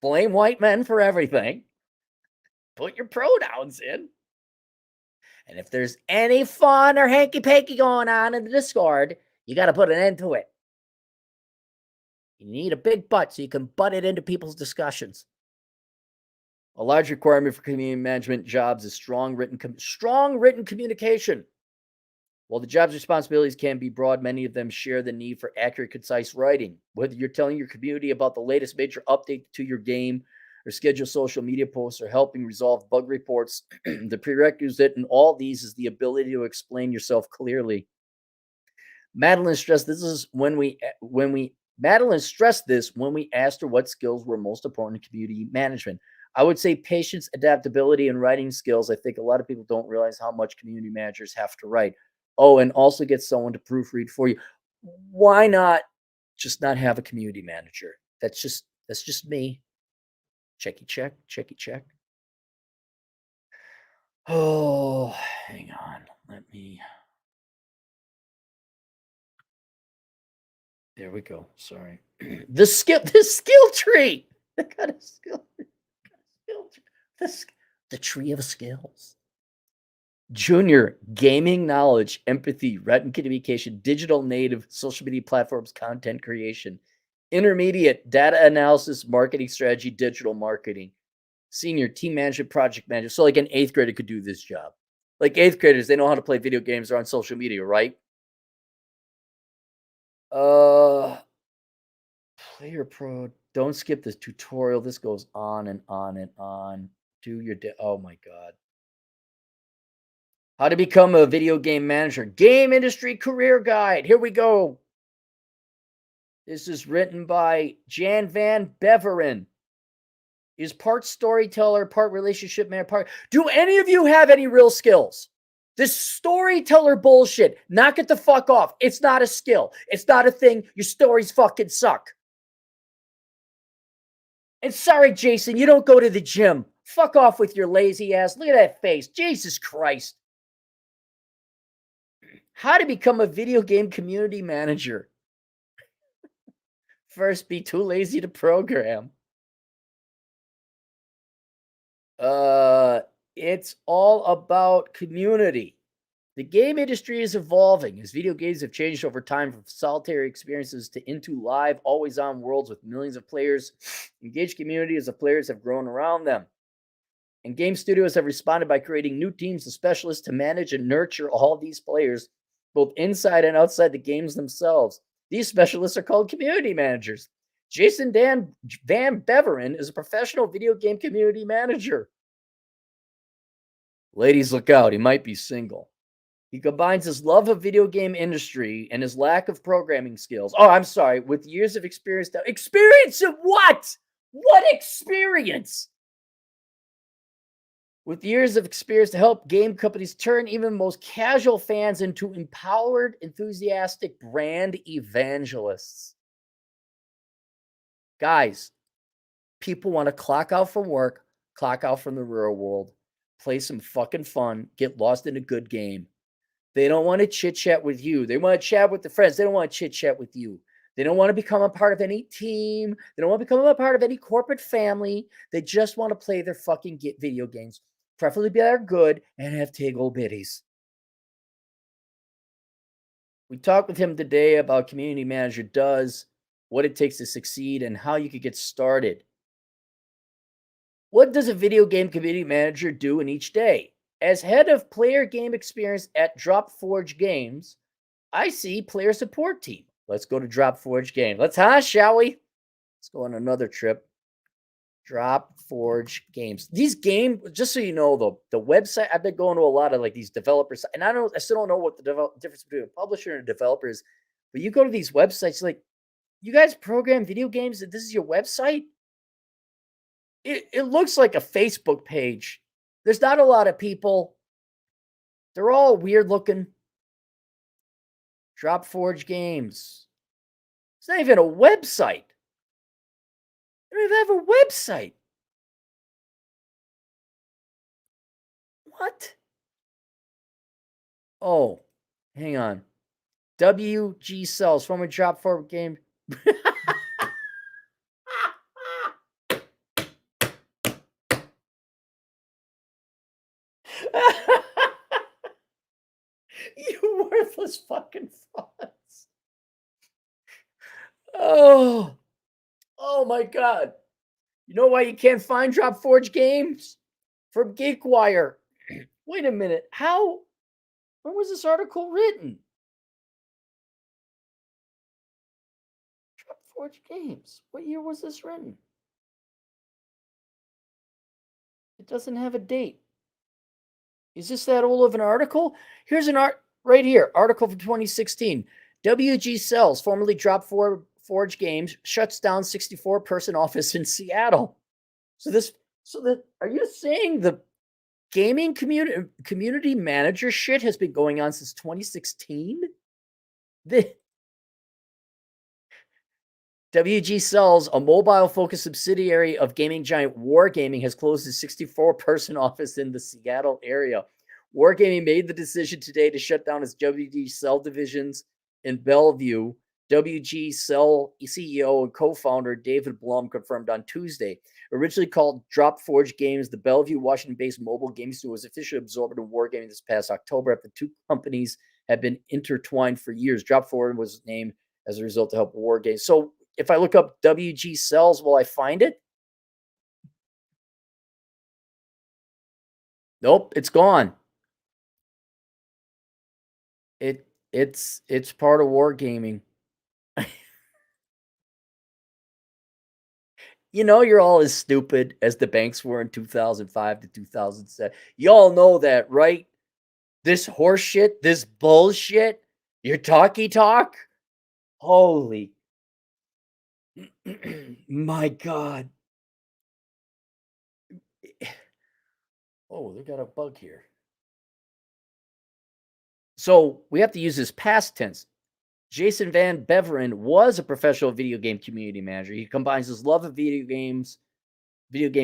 Blame white men for everything. Put your pronouns in. And if there's any fun or hanky-panky going on in the Discord, you got to put an end to it. You need a big butt so you can butt it into people's discussions. A large requirement for community management jobs is strong written communication. While the job's responsibilities can be broad, many of them share the need for accurate, concise writing. Whether you're telling your community about the latest major update to your game, or schedule social media posts, or helping resolve bug reports, the prerequisite in all these is the ability to explain yourself clearly. Madeline stressed this when we asked her what skills were most important in community management. I would say patience, adaptability, and writing skills. I think a lot of people don't realize how much community managers have to write. Oh, and also get someone to proofread for you. Why not just not have a community manager? That's just me. Checky check. Oh, hang on. There we go. Sorry. The skill tree. I got a skill tree. The tree of skills. Junior, gaming knowledge, empathy, written communication, digital native, social media platforms, content creation. Intermediate, data analysis, marketing strategy, digital marketing. Senior, team management, project management. So like an 8th grader could do this job. Like 8th graders, they know how to play video games. They're on social media, right? Player pro. Don't skip this tutorial. This goes on and on and on. Do your oh my god. How to become a video game manager. Game industry career guide. Here we go. This is written by Jan Van Beveren. Is part storyteller, part relationship man, part. Do any of you have any real skills? This storyteller bullshit. Knock it the fuck off. It's not a skill. It's not a thing. Your stories fucking suck. And sorry, Jason, you don't go to the gym. Fuck off with your lazy ass. Look at that face. Jesus Christ. How to become a video game community manager. First, be too lazy to program. It's all about community. The game industry is evolving as video games have changed over time from solitary experiences to into live, always-on worlds with millions of players. Engaged community as the players have grown around them. And game studios have responded by creating new teams of specialists to manage and nurture all these players, both inside and outside the games themselves. These specialists are called community managers. Jason Dan Van Beveren is a professional video game community manager. Ladies, look out, he might be single. He combines his love of video game industry and his lack of programming skills. Oh, I'm sorry, with years of experience. Experience of what? What experience? With years of experience to help game companies turn even most casual fans into empowered, enthusiastic brand evangelists. Guys, people want to clock out from work, clock out from the real world, play some fucking fun, get lost in a good game. They don't want to chit chat with you. They want to chat with the friends. They don't want to chit chat with you. They don't want to become a part of any team. They don't want to become a part of any corporate family. They just want to play their fucking video games, preferably be that good and have tiggle bitties. We talked with him today about Community Manager does, what it takes to succeed, and how you could get started. What does a video game community manager do in each day? As head of player game experience at Dropforge Games, I see player support team. Let's go to Dropforge Game. Shall we? Let's go on another trip. Dropforge Games. These games, just so you know, the website, I've been going to a lot of like these developers, and I still don't know what the difference between a publisher and a developer is. But you go to these websites, like, you guys program video games, and this is your website? It looks like a Facebook page. There's not a lot of people. They're all weird looking. Dropforge Games. It's not even a website. They don't even have a website. What? Oh, hang on. WG Cells, former Dropforge Game. You worthless fucking frauds. Oh my God. You know why you can't find Dropforge Games? From GeekWire. Wait a minute. When was this article written? Dropforge Games. What year was this written? It doesn't have a date. Is this that old of an article? Here's an right here, article from 2016. WG Cells, formerly Dropforge Games, shuts down 64-person office in Seattle. Are you saying the gaming community manager shit has been going on since 2016? The WG Cells, a mobile-focused subsidiary of gaming giant Wargaming, has closed its 64-person office in the Seattle area. Wargaming made the decision today to shut down its WG Cell divisions in Bellevue. WG Cell CEO and co-founder David Blum confirmed on Tuesday. Originally called Dropforge Games, the Bellevue, Washington-based mobile game studio was officially absorbed in Wargaming this past October after the two companies had been intertwined for years. Dropforge was named as a result to help Wargaming. So if I look up WG Cells, will I find it? Nope, it's gone. It's part of Wargaming. You know, you're all as stupid as the banks were in 2005 to 2007. You all know that, right? This horse shit, this bullshit, your talky talk. Holy, my God. Oh, they got a bug here. So we have to use this past tense. Jason Van Beveren was a professional video game community manager. He combines his love of video game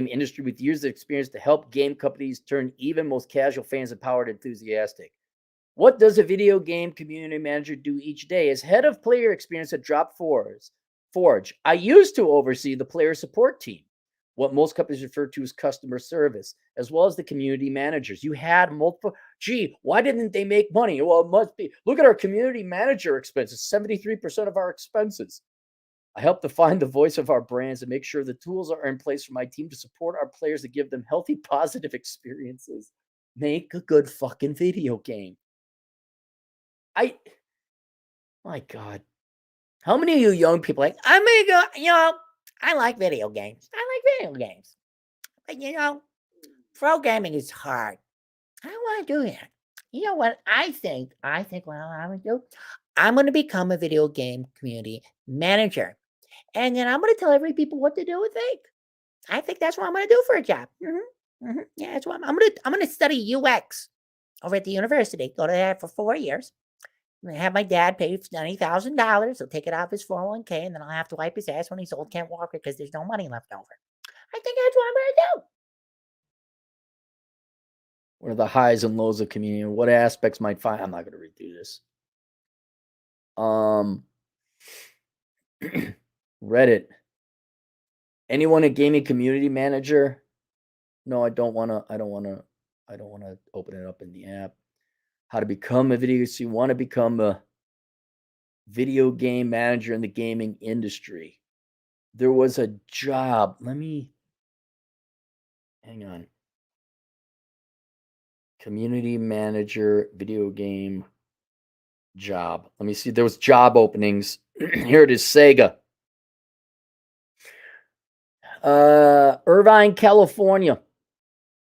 industry with years of experience to help game companies turn even most casual fans empowered and enthusiastic. What does a video game community manager do each day? As head of player experience at Forge, I used to oversee the player support team, what most companies refer to as customer service, as well as the community managers. You had multiple. Gee, why didn't they make money? Well, it must be. Look at our community manager expenses, 73% of our expenses. I help define the voice of our brands and make sure the tools are in place for my team to support our players to give them healthy, positive experiences. Make a good fucking video game. My God. How many of you young people like, I'm gonna go, I like video games. I like video games. But programming is hard. I don't want to do that. You know what? I think what I'm gonna do, I'm gonna become a video game community manager. And then I'm gonna tell every people what to do and think. I think that's what I'm gonna do for a job. Yeah, that's what I'm gonna study UX over at the university. Go to that for 4 years. I'm gonna have my dad pay $90,000. He'll take it off his 401k, and then I'll have to wipe his ass when he's old, can't walk because there's no money left over. I think that's what I'm gonna do. What are the highs and lows of community? What aspects might find? I'm not gonna redo this. Reddit. Anyone a gaming community manager? No, I don't wanna open it up in the app. How to become a video? So you want to become a video game manager in the gaming industry. There was a job. Hang on. Community manager, video game job. Let me see. There was job openings. Here it is, Sega. Irvine, California.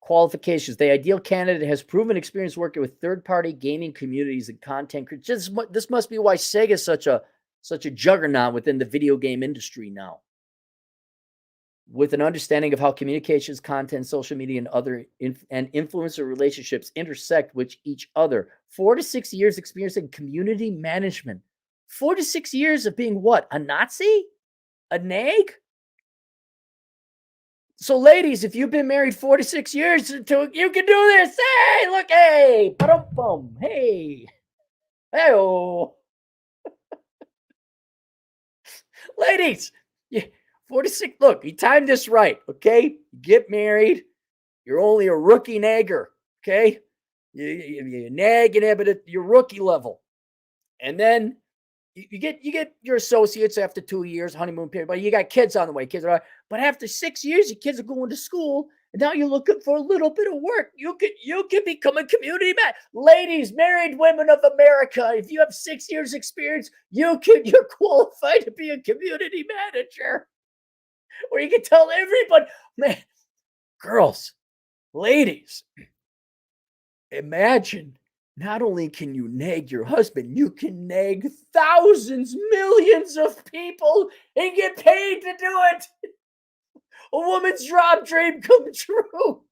Qualifications. The ideal candidate has proven experience working with third-party gaming communities and content creators. This must be why Sega is such a juggernaut within the video game industry now. With an understanding of how communications, content, social media, and other and influencer relationships intersect with each other. 4 to 6 years experience in community management. 4 to 6 years of being what? A Nazi? A nag? So, ladies, if you've been married 4 to 6 years, you can do this. Hey, look, hey, ba-dum-bum, hey, hey-oh. Ladies, 46. Look, you timed this right, okay? Get married. You're only a rookie nagger, okay? You nag and have it at your rookie level, and then you get your associates after 2 years, honeymoon period. But you got kids on the way. Kids are, but after 6 years, your kids are going to school, and now you're looking for a little bit of work. You can become a community man. Ladies, married women of America, if you have 6 years experience, you're qualified to be a community manager. Where you can tell everybody, man, girls, ladies, imagine not only can you nag your husband, you can nag thousands, millions of people and get paid to do it. A woman's dream come true.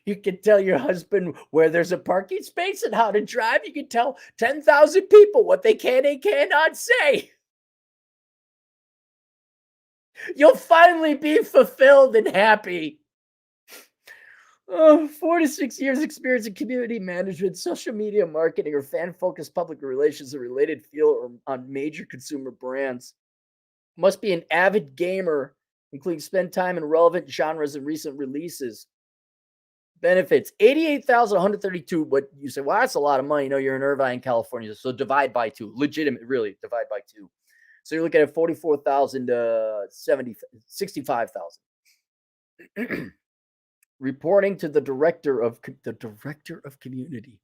You can tell your husband where there's a parking space and how to drive. You can tell 10,000 people what they can and cannot say. You'll finally be fulfilled and happy. 4 to 6 years experience in community management, social media marketing, or fan-focused public relations, a related field or on major consumer brands. Must be an avid gamer, including spend time in relevant genres and recent releases. Benefits, 88,132. But you say, well, that's a lot of money. No, you're in Irvine, California. So divide by 2. Legitimate, really, divide by 2. So you're looking at 44,000 to 65,000. Reporting to the director of community.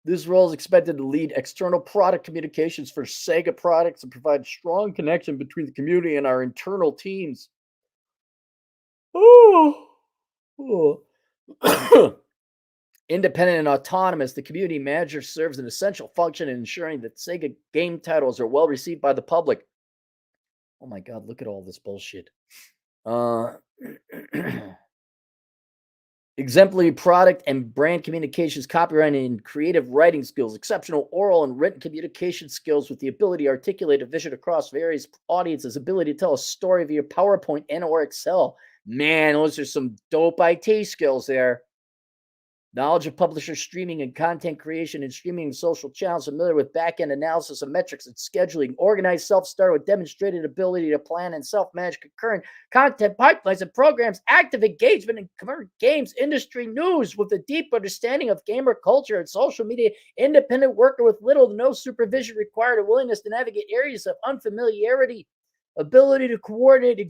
This role is expected to lead external product communications for Sega products and provide strong connection between the community and our internal teams. Oh. Independent and autonomous, the community manager serves an essential function in ensuring that Sega game titles are well received by the public. Oh my God, look at all this bullshit. Exemplary product and brand communications, copywriting, and creative writing skills, exceptional oral and written communication skills with the ability to articulate a vision across various audiences, ability to tell a story via PowerPoint and or Excel. Man, those are some dope IT skills there. Knowledge of publisher streaming and content creation and streaming and social channels, familiar with back-end analysis of metrics and scheduling, organized self-start with demonstrated ability to plan and self-manage concurrent content pipelines and programs, active engagement in current games industry news with a deep understanding of gamer culture and social media, independent worker with little to no supervision required, a willingness to navigate areas of unfamiliarity, ability to coordinate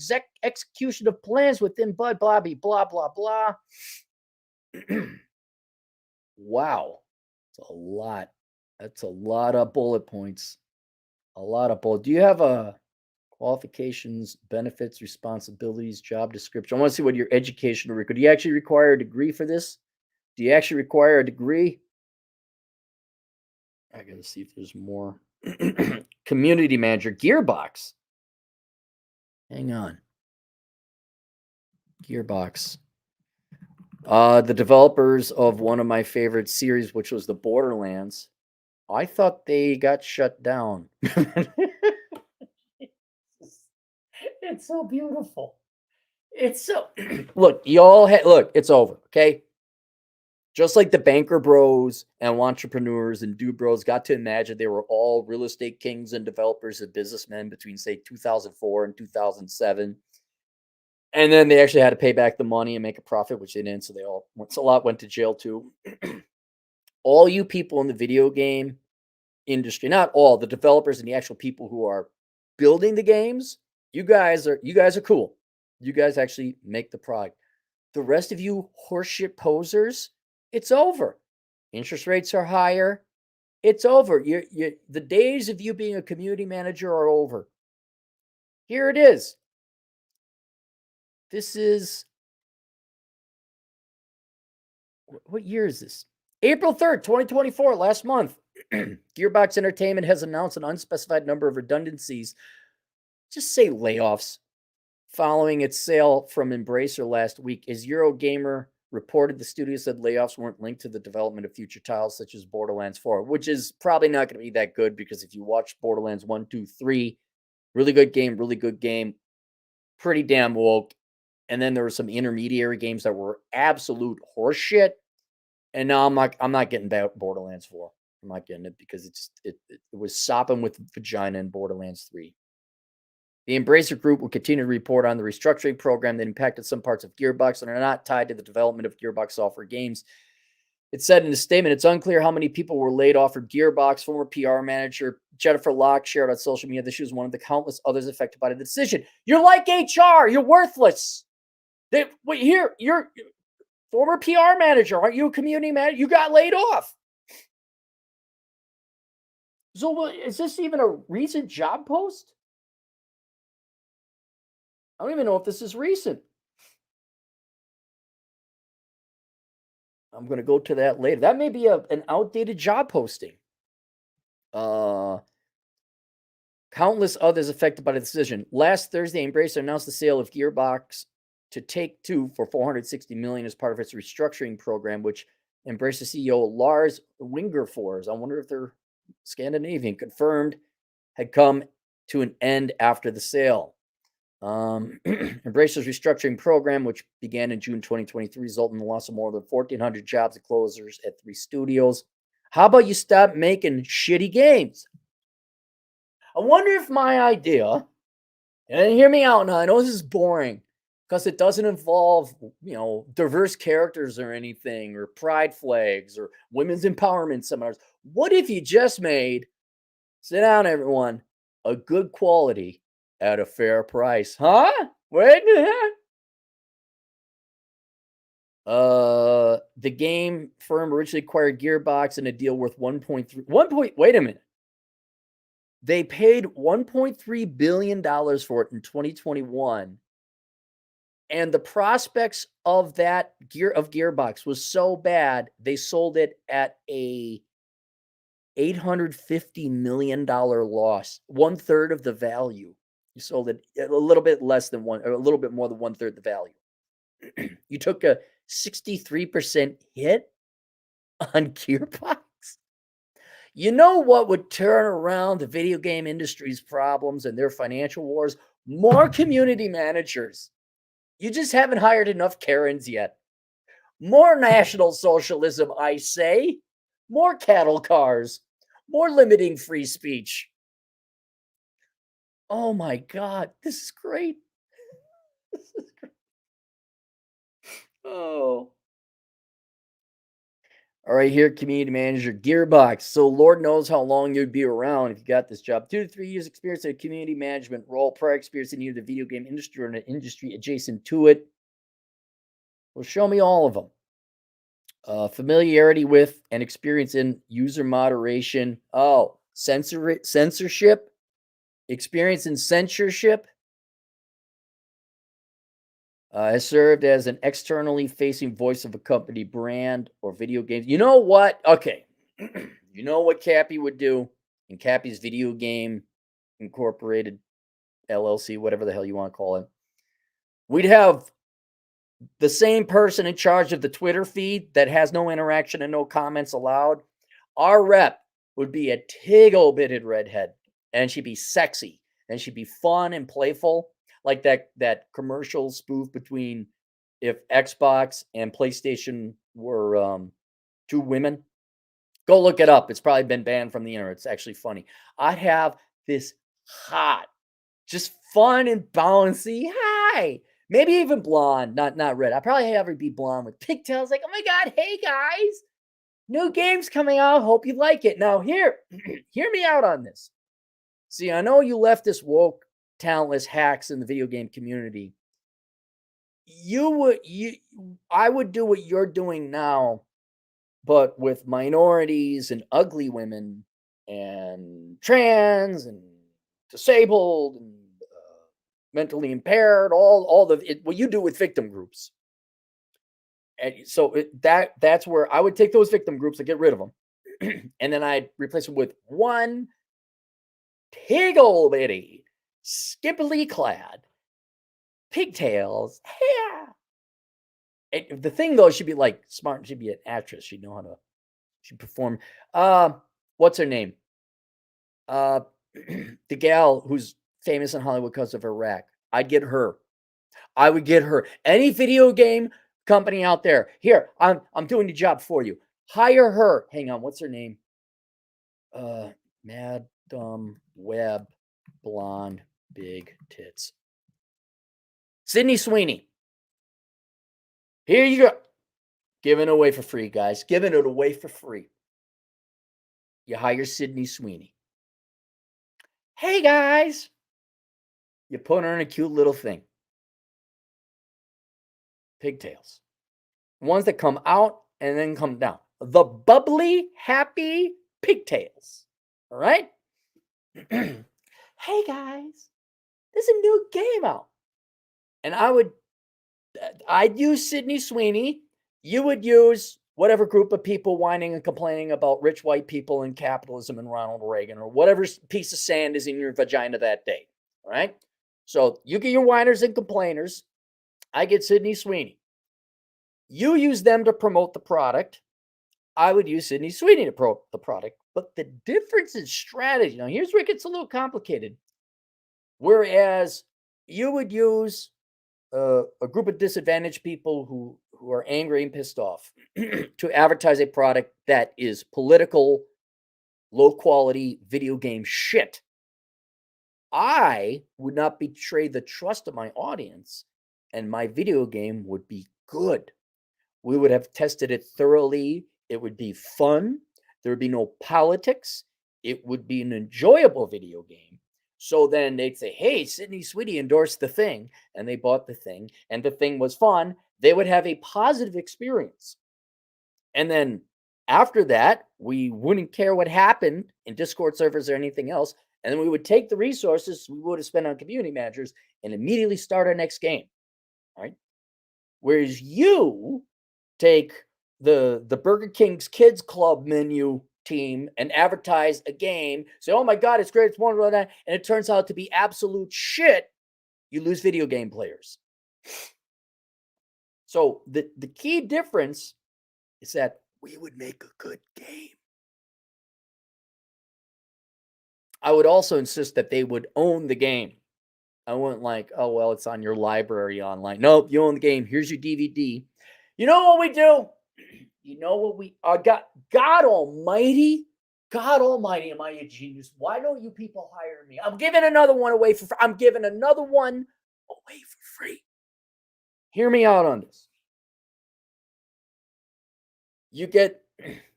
execution of plans within blah, blah, blah, blah, blah. Wow. That's a lot. That's a lot of bullet points. A lot of bullet. Do you have a qualifications, benefits, responsibilities, job description? I want to see what your educational record. Do you actually require a degree for this? Do you actually require a degree? I gotta see if there's more. Community manager, Gearbox. Hang on. Gearbox. The developers of one of my favorite series, which was the Borderlands. I thought they got shut down. It's so beautiful. It's so look, y'all look, it's over, okay? Just like the banker bros and entrepreneurs and dude bros got to imagine they were all real estate kings and developers and businessmen between say 2004 and 2007. And then they actually had to pay back the money and make a profit, which they didn't. So they all a lot went to jail too. All you people in the video game industry, not all, the developers and the actual people who are building the games, you guys are cool. You guys actually make the product. The rest of you horseshit posers, it's over. Interest rates are higher. It's over. The days of you being a community manager are over. Here it is. This is what year is this? April 3rd, 2024, last month. Gearbox Entertainment has announced an unspecified number of redundancies, just say layoffs, following its sale from Embracer last week. As Eurogamer reported, the studio said layoffs weren't linked to the development of future titles such as Borderlands 4, which is probably not going to be that good because if you watch Borderlands 1, 2, 3, really good game, pretty damn woke. And then there were some intermediary games that were absolute horseshit. And now I'm not getting Borderlands 4. I'm not getting it because it was sopping with vagina in Borderlands 3. The Embracer Group will continue to report on the restructuring program that impacted some parts of Gearbox and are not tied to the development of Gearbox software games. It said in the statement, it's unclear how many people were laid off from Gearbox. Former PR manager Jennifer Locke shared on social media that she was one of the countless others affected by the decision. You're like HR. You're worthless. You're former PR manager. Aren't you a community manager? You got laid off. So is this even a recent job post? I don't even know if this is recent. I'm going to go to that later. That may be an outdated job posting. Countless others affected by the decision. Last Thursday, Embracer announced the sale of Gearbox to Take-Two for $460 million as part of its restructuring program, which Embracer CEO Lars Wingerfors, I wonder if they're Scandinavian, confirmed had come to an end after the sale. Embracer's restructuring program, which began in June 2023, resulted in the loss of more than 1,400 jobs and closures at 3 studios. How about you stop making shitty games? I wonder if my idea, and hear me out now, I know this is boring because it doesn't involve, diverse characters or anything, or pride flags or women's empowerment seminars. What if you just made, sit down everyone, a good quality at a fair price? Huh? Wait. The game firm originally acquired Gearbox in a deal worth 1.3 wait a minute. They paid $1.3 billion for it in 2021. And the prospects of that Gearbox was so bad, they sold it at a $850 million loss, 1/3 of the value. You sold it a little bit less than a little bit more than 1/3 the value. You took a 63% hit on Gearbox. You know what would turn around the video game industry's problems and their financial wars? More community managers. You just haven't hired enough Karens yet. More National Socialism, I say. More cattle cars. More limiting free speech. Oh my God, this is great. This is great. Oh. All right, here, community manager, Gearbox. So Lord knows how long you'd be around if you got this job. 2 to 3 years experience in a community management role, prior experience in either the video game industry or an industry adjacent to it. Well, show me all of them. Familiarity with and experience in user moderation. Oh, censorship. Experience in censorship. Has served as an externally facing voice of a company, brand, or video games. You know what? Okay. You know what Cappy would do in Cappy's Video Game Incorporated LLC, whatever the hell you want to call it. We'd have the same person in charge of the Twitter feed that has no interaction and no comments allowed. Our rep would be a tiggle-bitted redhead, and she'd be sexy, and she'd be fun and playful, like that commercial spoof between if Xbox and PlayStation were two women. Go look it up. It's probably been banned from the internet. It's actually funny. I'd have this hot, just fun and bouncy. Hi. Maybe even blonde, not red. I'd probably have her be blonde with pigtails, like, oh my god, hey guys, new game's coming out. Hope you like it. Now, hear me out on this. See, I know you leftist woke, talentless hacks in the video game community. I would do what you're doing now, but with minorities and ugly women and trans and disabled and mentally impaired, what you do with victim groups. And so that's where I would take those victim groups and get rid of them. And then I'd replace them with one piggle bitty, skippily clad, pigtails. Yeah. And the thing though, she'd be like smart. She'd be an actress. She'd know how to. She'd perform. What's her name? The gal who's famous in Hollywood because of her rack. I'd get her. I would get her. Any video game company out there. Here, I'm doing the job for you. Hire her. Hang on, what's her name? Madam Web, blonde, big tits. Sydney Sweeney. Here you go. Giving it away for free, guys. Giving it away for free. You hire Sydney Sweeney. Hey, guys. You put her in a cute little thing. Pigtails. Ones that come out and then come down. The bubbly, happy pigtails. All right? Hey, guys. There's a new game out. And I'd use Sydney Sweeney. You would use whatever group of people whining and complaining about rich white people and capitalism and Ronald Reagan or whatever piece of sand is in your vagina that day. All right? So you get your whiners and complainers. I get Sydney Sweeney. You use them to promote the product. I would use Sydney Sweeney to promote the product. But the difference in strategy, now here's where it gets a little complicated. Whereas you would use a group of disadvantaged people who are angry and pissed off to advertise a product that is political, low quality video game shit. I would not betray the trust of my audience, and my video game would be good. We would have tested it thoroughly. It would be fun. There would be no politics. It would be an enjoyable video game. So then they'd say, hey, Sydney Sweeney endorsed the thing, and they bought the thing, and the thing was fun. They would have a positive experience. And then after that, we wouldn't care what happened in Discord servers or anything else. And then we would take the resources we would have spent on community managers and immediately start our next game. All right. Whereas you take the Burger King's Kids Club menu team and advertise a game, say, oh my God, it's great, it's wonderful, and it turns out to be absolute shit, you lose video game players. So the key difference is that we would make a good game. I would also insist that they would own the game. I wouldn't like, oh, well, it's on your library online. Nope, you own the game. Here's your DVD. You know what we do? You know what we God Almighty, am I a genius? Why don't you people hire me? I'm giving another one away for free. I'm giving another one away for free. Hear me out on this. You get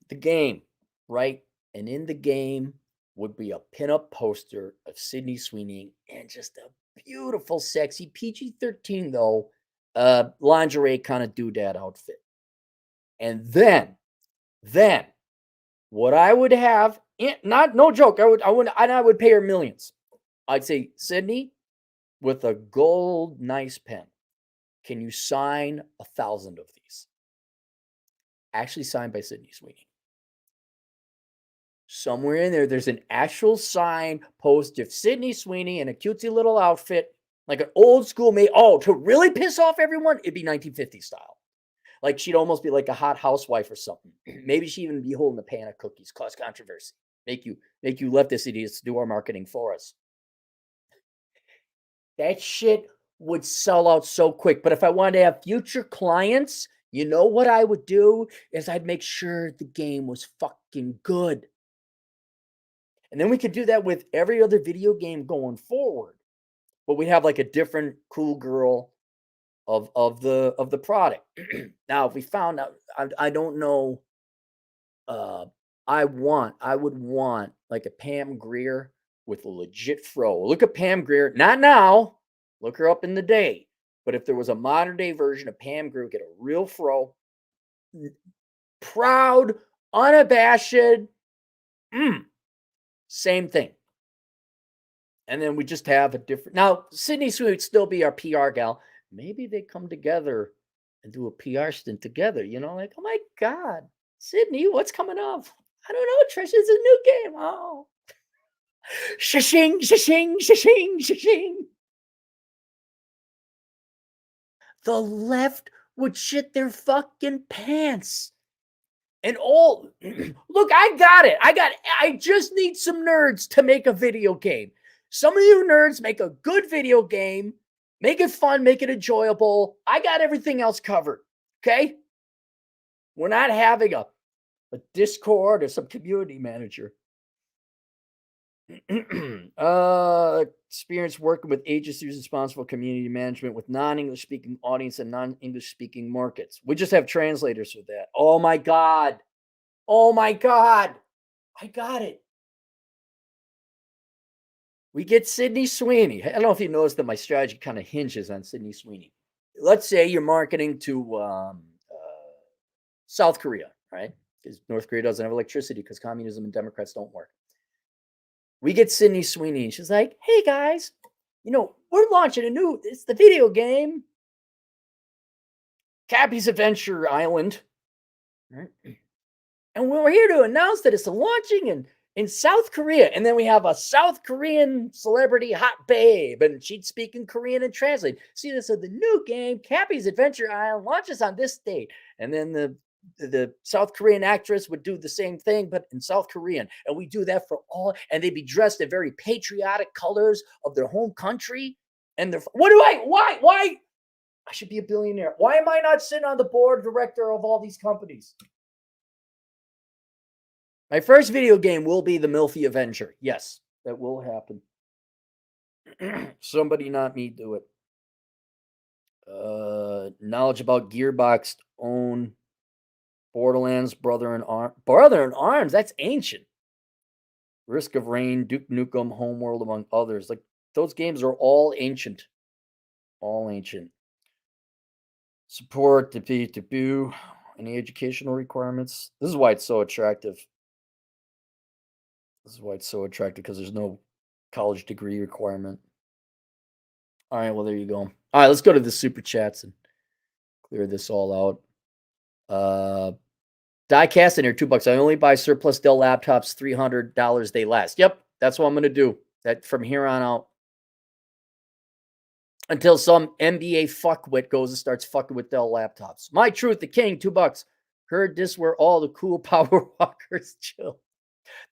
the game, right? And in the game would be a pinup poster of Sydney Sweeney and just a beautiful, sexy PG-13 though, lingerie kind of doodad outfit. And then what I would have, not no joke, I would pay her millions. I'd say, Sydney, with a gold nice pen, can you sign 1,000 of these? Actually signed by Sydney Sweeney. Somewhere in there, there's an actual sign post of Sydney Sweeney in a cutesy little outfit, like an old school made. Oh, to really piss off everyone, it'd be 1950s style. Like she'd almost be like a hot housewife or something. Maybe she'd even be holding a pan of cookies, cause controversy. Make you leftist idiots do our marketing for us. That shit would sell out so quick. But if I wanted to have future clients, you know what I would do is I'd make sure the game was fucking good. And then we could do that with every other video game going forward. But we have like a different cool girl of the product. Now, if we found out, I don't know. I would want like a Pam Grier with a legit fro. Look at Pam Grier, not now. Look her up in the day. But if there was a modern day version of Pam Grier, get a real fro, proud, unabashed, same thing. And then we just have a different. Now, Sydney Sweeney would still be our PR gal. Maybe they come together and do a PR stint together. You know, like, oh my God, Sydney, what's coming up? I don't know, Trish, it's a new game. Oh. Shashing, shashing, shashing, shashing. The left would shit their fucking pants. And all, look, I got it. I just need some nerds to make a video game. Some of you nerds make a good video game, make it fun, make it enjoyable. I got everything else covered. Okay? We're not having a Discord or some community manager. Experience working with agencies responsible for community management with non-English speaking audience and non-English speaking markets. We just have translators for that. Oh my God. Oh my God. I got it. We get Sydney Sweeney. I don't know if you noticed that my strategy kind of hinges on Sydney Sweeney. Let's say you're marketing to South Korea, right? Because North Korea doesn't have electricity because communism and Democrats don't work. We get Sydney Sweeney, and she's like, hey guys, you know, we're launching it's the video game, Cappy's Adventure Island. Right? And we're here to announce that it's launching in South Korea. And then we have a South Korean celebrity hot babe, and she'd speak in Korean and translate. See, this is the new game, Cappy's Adventure Island, launches on this date. And then the South Korean actress would do the same thing, but in South Korean. And we do that for all, and they'd be dressed in very patriotic colors of their home country. And why? I should be a billionaire. Why am I not sitting on the board director of all these companies? My first video game will be the Milfy Avenger. Yes, that will happen. Somebody, not me, do it. Knowledge about Gearbox own Borderlands, Brother in Arms. That's ancient. Risk of Rain, Duke Nukem, Homeworld, among others. Like those games are all ancient. All ancient. Support taboo. Any educational requirements? This is why it's so attractive. Because there's no college degree requirement. All right, well, there you go. All right, let's go to the super chats and clear this all out. Diecast in here, $2. I only buy surplus Dell laptops, $300 they last. Yep, that's what I'm going to do. That from here on out. Until some NBA fuckwit goes and starts fucking with Dell laptops. My Truth, the King, $2. Heard this where all the cool power walkers chill.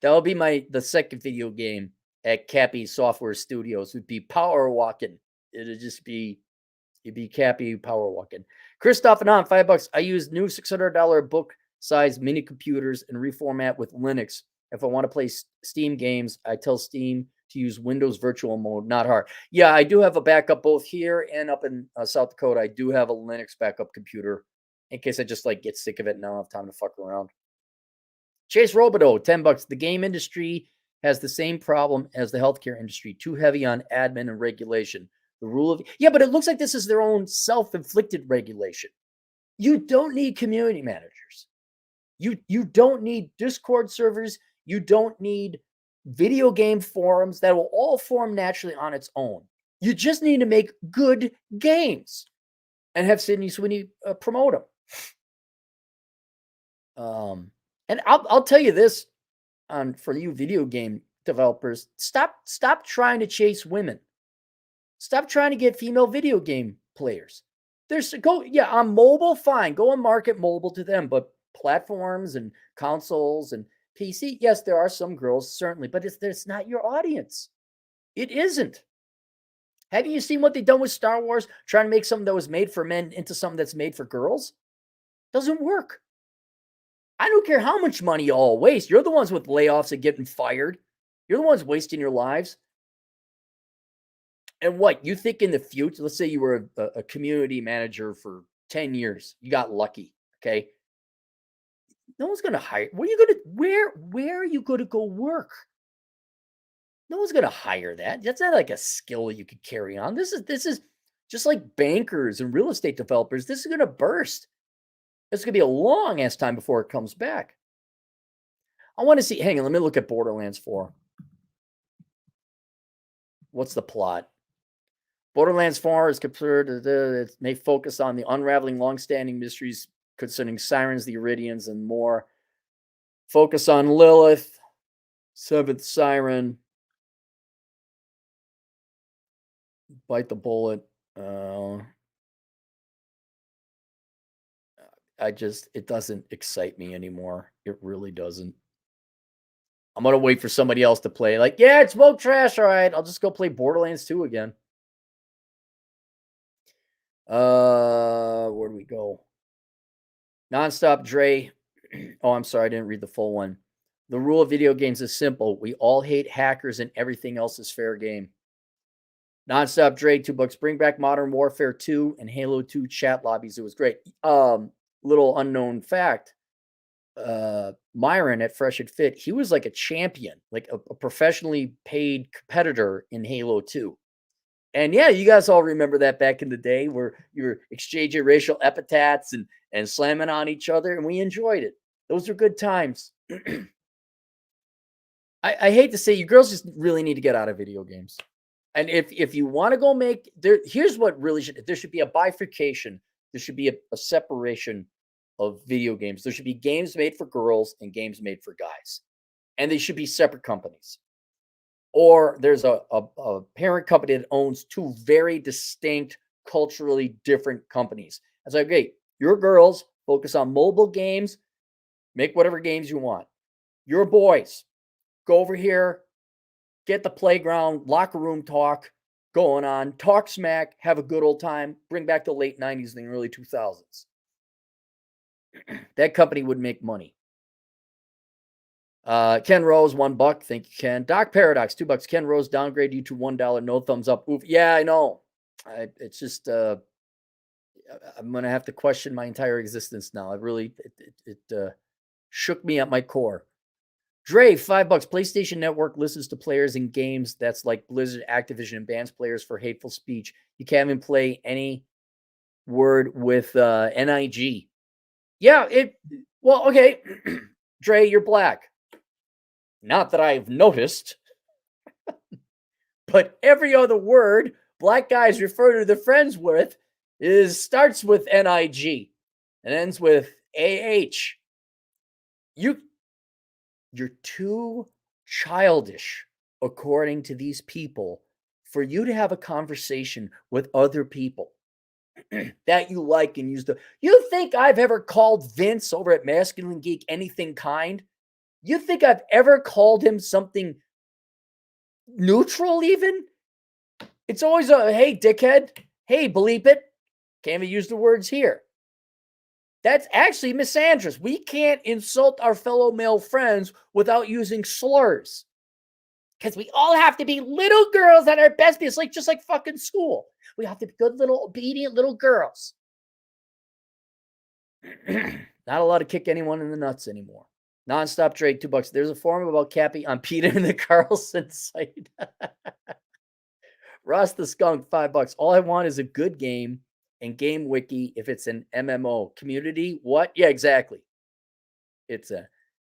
That will be the second video game at Cappy Software Studios. Would be power walking. It'd be Cappy power walking. Christoph and on $5. I use new $600 book size mini computers and reformat with Linux. If I want to play Steam games, I tell Steam to use Windows virtual mode, not hard. Yeah, I do have a backup both here and up in South Dakota. I do have a Linux backup computer in case I just get sick of it and I don't have time to fuck around. Chase Robido, $10. The game industry has the same problem as the healthcare industry, too heavy on admin and regulation. The rule of, but it looks like this is their own self-inflicted regulation. You don't need community managers. You don't need Discord servers. You don't need video game forums that will all form naturally on its own. You just need to make good games and have Sydney Sweeney promote them. And I'll tell you this for you video game developers, stop trying to chase women. Stop trying to get female video game players. On mobile, fine. Go and market mobile to them, but platforms and consoles and PC, yes, there are some girls, certainly, but it's not your audience. It isn't. Have you seen what they've done with Star Wars, trying to make something that was made for men into something that's made for girls? Doesn't work. I don't care how much money you all waste. You're the ones with layoffs and getting fired. You're the ones wasting your lives. And what you think in the future? Let's say you were a community manager for 10 years. You got lucky. Okay. No one's going to hire. Where are you going to go work? No one's going to hire that. That's not like a skill you could carry on. This is just like bankers and real estate developers. This is going to burst. It's going to be a long ass time before it comes back. I want to see. Hang on. Let me look at Borderlands 4. What's the plot? Borderlands 4 is considered, it may focus on the unraveling long-standing mysteries concerning sirens, the Iridians, and more. Focus on Lilith, seventh siren. Bite the bullet. It doesn't excite me anymore. It really doesn't. I'm going to wait for somebody else to play. Like, yeah, it's woke trash. All right, I'll just go play Borderlands 2 again. Where do we go? Nonstop Dre. Oh, I'm sorry, I didn't read the full one. The rule of video games is simple. We all hate hackers and everything else is fair game. Nonstop Dre, $2. Bring back Modern Warfare 2 and Halo 2 chat lobbies. It was great. Little unknown fact. Myron at Fresh and Fit, he was like a champion, like a professionally paid competitor in Halo 2. And yeah, you guys all remember that back in the day where you were exchanging racial epithets and slamming on each other, and we enjoyed it. Those are good times. I hate to say, you girls just really need to get out of video games. And if you want to go make here's what really there should be a bifurcation. There should be a separation of video games. There should be games made for girls and games made for guys, and they should be separate companies. Or there's a parent company that owns two very distinct, culturally different companies. It's like, okay, your girls focus on mobile games, make whatever games you want. Your boys, go over here, get the playground, locker room talk going on, talk smack, have a good old time, bring back the late 90s and the early 2000s. That company would make money. Ken Rose, $1. Thank you, Ken. Doc Paradox, $2. Ken Rose, downgrade you to $1. No thumbs up. Oof. Yeah, I know. It's just I'm gonna have to question my entire existence now. It shook me at my core. Dre, $5. PlayStation Network listens to players in games that's like Blizzard, Activision, and bans players for hateful speech. You can't even play any word with NIG. Yeah, well, okay. Dre, you're black. Not that I've noticed, but every other word black guys refer to their friends with starts with NIG and ends with AH. You're too childish, according to these people, for you to have a conversation with other people that you like and use. You think I've ever called Vince over at Masculine Geek anything kind? You think I've ever called him something neutral even? It's always a, hey, dickhead. Hey, bleep it. Can't even use the words here. That's actually misandrous. We can't insult our fellow male friends without using slurs. Because we all have to be little girls at our best. It's like just like fucking school. We have to be good little obedient little girls. Not allowed to kick anyone in the nuts anymore. Nonstop trade, $2. There's a forum about Cappy on Peter and the Carlson site. Ross the Skunk, $5. All I want is a good game And Game Wiki, if it's an MMO community, what? Yeah, exactly. It's a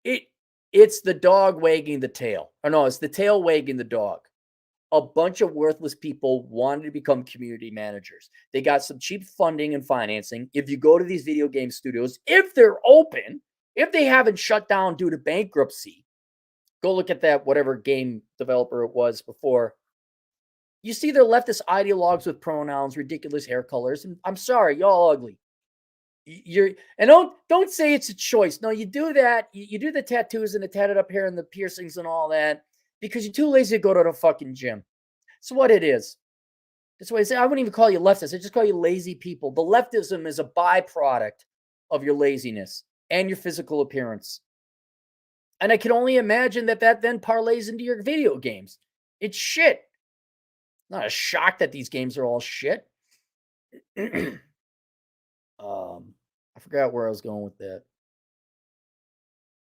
it it's the dog wagging the tail. Or no, it's the tail wagging the dog. A bunch of worthless people wanted to become community managers. They got some cheap funding and financing. If you go to these video game studios, if they're open, if they haven't shut down due to bankruptcy, go look at that whatever game developer it was before. You see their leftist ideologues with pronouns, ridiculous hair colors, and I'm sorry, y'all ugly. You're and don't say it's a choice. No, you do that. You do the tattoos and the tatted up hair and the piercings and all that because you're too lazy to go to the fucking gym. It's what it is. That's why I say I wouldn't even call you leftists. I just call you lazy people. The leftism is a byproduct of your laziness and your physical appearance. And I can only imagine that then parlays into your video games. It's shit. Not a shock that these games are all shit. I forgot where I was going with that.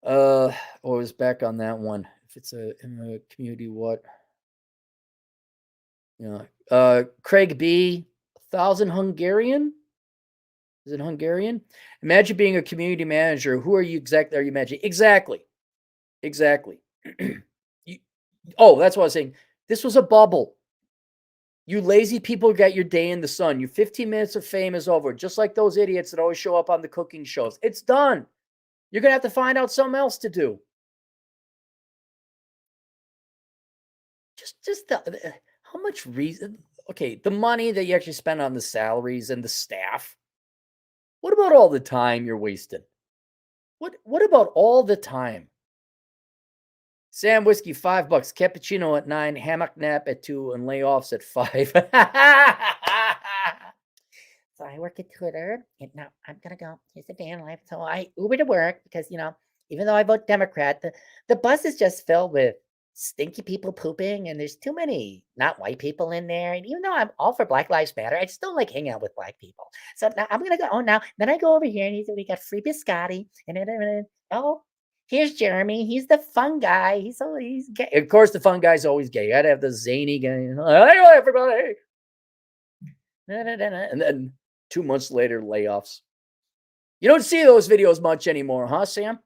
I was back on that one. If it's in a community, what? Craig B. 1,000 Hungarian? Is it Hungarian? Imagine being a community manager. Who are you exactly? Are you managing? Exactly. That's what I was saying. This was a bubble. You lazy people got your day in the sun. Your 15 minutes of fame is over. Just like those idiots that always show up on the cooking shows. It's done. You're going to have to find out something else to do. Just how much reason? Okay, the money that you actually spend on the salaries and the staff. What about all the time you're wasting? What about all the time? Sam Whiskey, $5. Cappuccino at 9. Hammock nap at 2. And layoffs at 5. So I work at Twitter. And now I'm going to go. Here's the day in life. So I Uber to work because, even though I vote Democrat, the bus is just filled with stinky people pooping. And there's too many not white people in there. And even though I'm all for Black Lives Matter, I just don't like hanging out with black people. So now I'm going to go. Oh, now. Then I go over here and we got free biscotti. And then, here's Jeremy. He's the fun guy. He's gay. Of course, the fun guy's always gay. You gotta have the zany guy. Hey, everybody. And then 2 months later, layoffs. You don't see those videos much anymore, huh, Sam?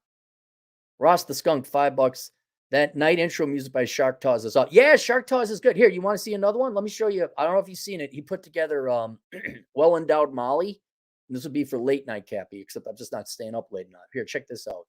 Ross the Skunk, $5. That night intro music by Shark Tawz is up. Yeah, Shark Tawz is good. Here, you want to see another one? Let me show you. I don't know if you've seen it. He put together Well Endowed Molly. And this would be for late night, Cappy, except I'm just not staying up late enough. Here, check this out.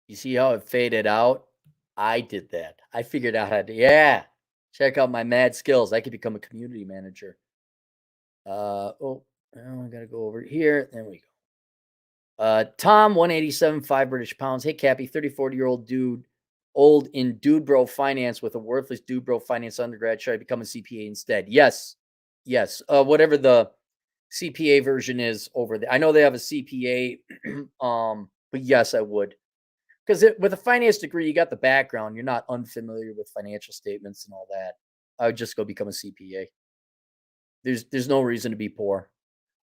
You see how it faded out? I did that. I figured out how to, check out my mad skills. I could become a community manager. I got to go over here. There we go. Tom, 187, 5 British pounds. Hey, Cappy, 34-year-old dude, old in dude bro finance with a worthless dude bro finance undergrad. Should I become a CPA instead? Yes. Whatever the CPA version is over there. I know they have a CPA, but yes, I would. Because with a finance degree, you got the background. You're not unfamiliar with financial statements and all that. I would just go become a CPA. There's no reason to be poor.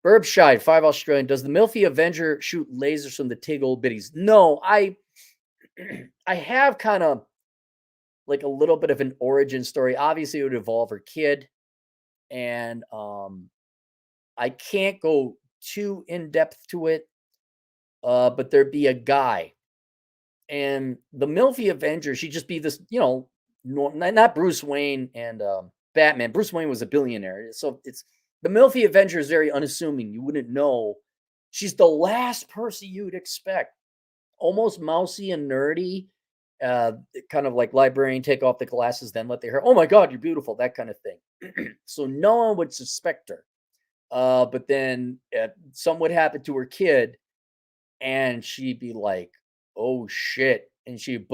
Burb Shide, 5 Australian. Does the Milfy Avenger shoot lasers from the Tig old biddies? No, I have kind of like a little bit of an origin story. Obviously, it would involve her kid. And I can't go too in depth to it. But there'd be a guy. And the Milfy Avenger, she'd just be this, not Bruce Wayne and Batman. Bruce Wayne was a billionaire. So it's the Milfy Avenger is very unassuming. You wouldn't know. She's the last person you'd expect. Almost mousy and nerdy. uh, kind of like librarian, take off the glasses, then let their hair. Oh my God, you're beautiful, that kind of thing. So no one would suspect her. But then something would happen to her kid, and she'd be like, "Oh shit!" And she'd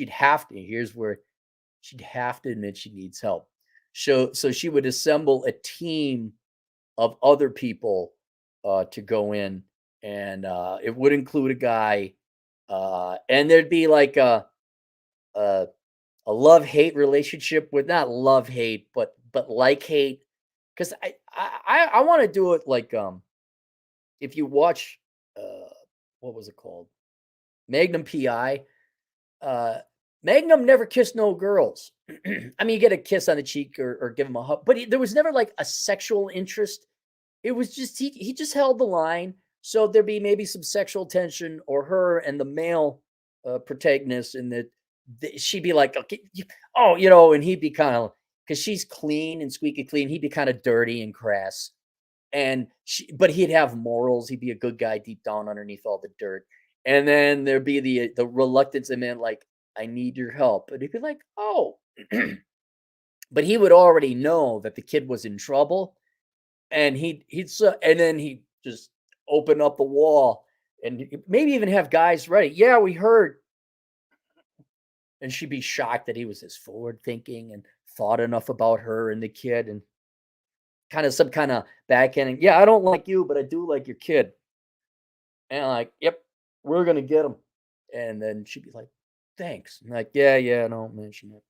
have to. Here's where she'd have to admit she needs help. So she would assemble a team of other people to go in, and it would include a guy, and there'd be like a, a love hate relationship with not love hate, but like hate. Because I want to do it like if you watch what was it called, Magnum PI. Uh, Magnum never kissed no girls. I mean, you get a kiss on the cheek or give him a hug, but there was never like a sexual interest. It was just he just held the line, so there'd be maybe some sexual tension, or her and the male protagonist, and that she'd be like, okay, oh, and he'd be kind of, because she's clean and squeaky clean, he'd be kind of dirty and crass, but he'd have morals. He'd be a good guy deep down underneath all the dirt. And then there'd be the reluctance in man, like, I need your help, and he'd be like, oh, but he would already know that the kid was in trouble, and and then he'd just open up the wall and maybe even have guys ready. Yeah, we heard. And she'd be shocked that he was as forward thinking and thought enough about her and the kid, and kind of some kind of backhanding. Yeah, I don't like you, but I do like your kid. And like, yep, we're gonna get him. And then she'd be like, thanks. I'm like, yeah, yeah, don't mention it.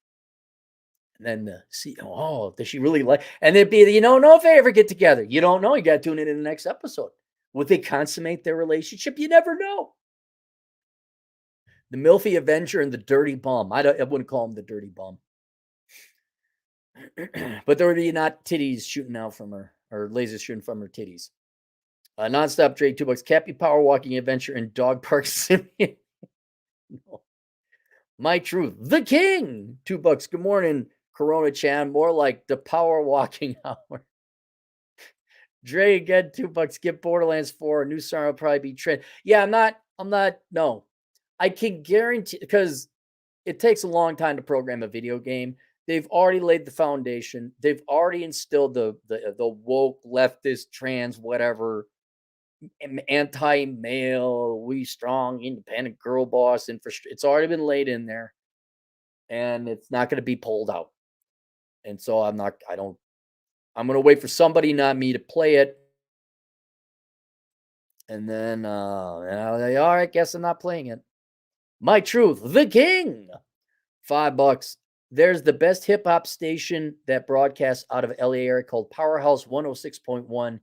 And then see, oh, does she really like? And it'd be, no, if they ever get together, you don't know. You got to tune in the next episode. Would they consummate their relationship? You never know. The Milfy Avenger and the Dirty Bum. I wouldn't call him the Dirty Bum. But there would be not titties shooting out from her, or lasers shooting from her titties. Nonstop Drake, $2. Cappy Power Walking Adventure and Dog Park Simeon. No. My Truth, the King, $2. Good morning, Corona Chan. More like the Power Walking Hour. Dre again, $2. Get Borderlands 4. New song will probably be trend. Yeah, I'm not, no. I can guarantee, because it takes a long time to program a video game. They've already laid the foundation. They've already instilled the woke, leftist, trans, whatever, anti-male, we strong, independent girl boss infrastructure. It's already been laid in there, and it's not going to be pulled out. And so I'm going to wait for somebody, not me, to play it. And then, all right, guess I'm not playing it. My Truth, the King, $5. There's the best hip hop station that broadcasts out of LA area called Powerhouse 106.1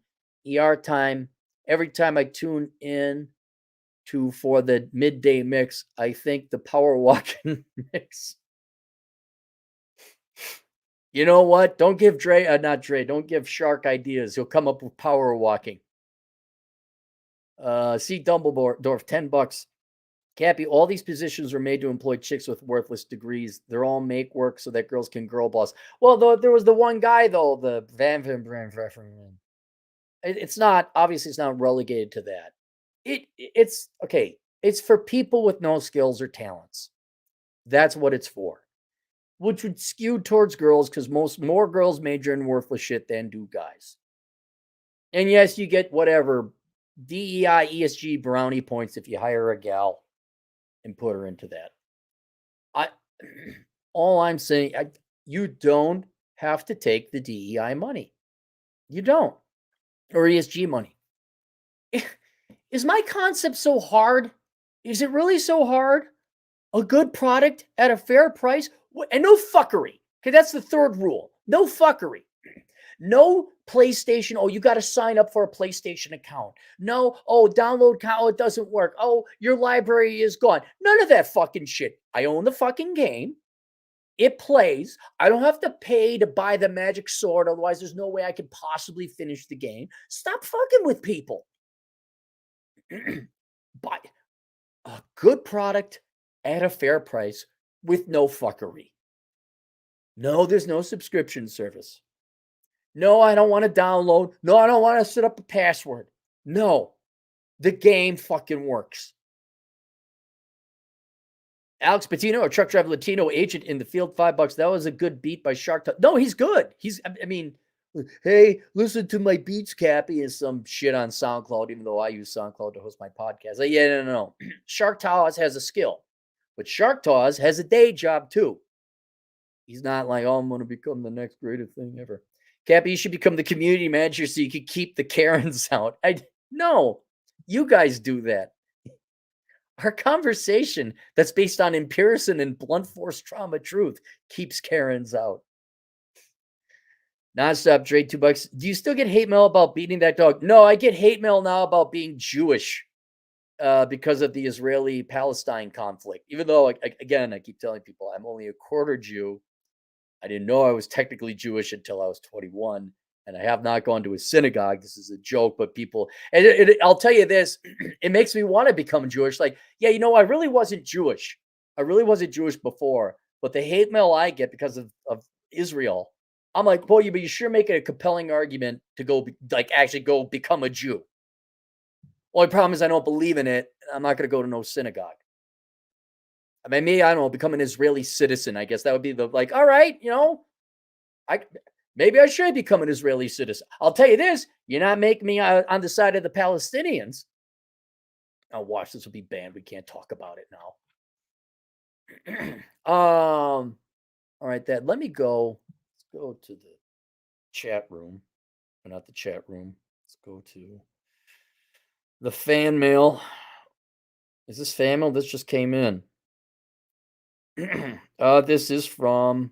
ER time. Every time I tune in for the midday mix, I think the power walking mix. You know what? Don't give not Dre, don't give Shark ideas. He'll come up with power walking. See Dumbledore, $10. Cappy, all these positions are made to employ chicks with worthless degrees. They're all make work so that girls can girl boss. Well, though, there was the one guy, though, the Van. It's not, obviously, it's not relegated to that. It's okay. It's for people with no skills or talents. That's what it's for. Which would skew towards girls, because more girls major in worthless shit than do guys. And yes, you get whatever DEI, ESG brownie points if you hire a gal and put her into that. All I'm saying, you don't have to take the DEI money. You don't. Or ESG money. Is my concept so hard? Is it really so hard? A good product at a fair price and no fuckery. Okay, that's the third rule. No fuckery. No PlayStation. Oh, you got to sign up for a PlayStation account. No, download account. Oh, it doesn't work. Oh, your library is gone. None of that fucking shit. I own the fucking game. It plays. I don't have to pay to buy the magic sword. Otherwise, there's no way I could possibly finish the game. Stop fucking with people. Buy a good product at a fair price with no fuckery. No, there's no subscription service. No, I don't want to download. No, I don't want to set up a password. No, the game fucking works. Alex Patino, a truck driver Latino agent in the field, $5. That was a good beat by Shark Talk. No, he's good. I mean, hey, listen to my beats, Cappy, and some shit on SoundCloud, even though I use SoundCloud to host my podcast. Like, yeah, no. Shark Tawes has a skill, but Shark Tawes has a day job too. He's not like, oh, I'm going to become the next greatest thing ever. Cappy, you should become the community manager so you could keep the Karens out. No, you guys do that. Our conversation that's based on empiricism and blunt force trauma truth keeps Karens out. Nonstop trade $2. Do you still get hate mail about beating that dog? No, I get hate mail now about being Jewish because of the Israeli-Palestine conflict. Even though, again, I keep telling people I'm only a quarter Jew. I didn't know I was technically Jewish until I was 21, and I have not gone to a synagogue. This is a joke, but people, and I'll tell you this, it makes me want to become Jewish. Like, yeah, I really wasn't Jewish. I really wasn't Jewish before, but the hate mail I get because of Israel, I'm like, boy, but you sure make it a compelling argument to go, actually go become a Jew. Only problem is I don't believe in it. I'm not going to go to no synagogue. I mean, maybe, I don't know, become an Israeli citizen. I guess that would be all right, maybe I should become an Israeli citizen. I'll tell you this, you're not making me on the side of the Palestinians. Oh, watch, this will be banned. We can't talk about it now. All right, Dad, let me go. Let's go to the chat room. Or not the chat room. Let's go to the fan mail. Is this fan mail? This just came in. This is from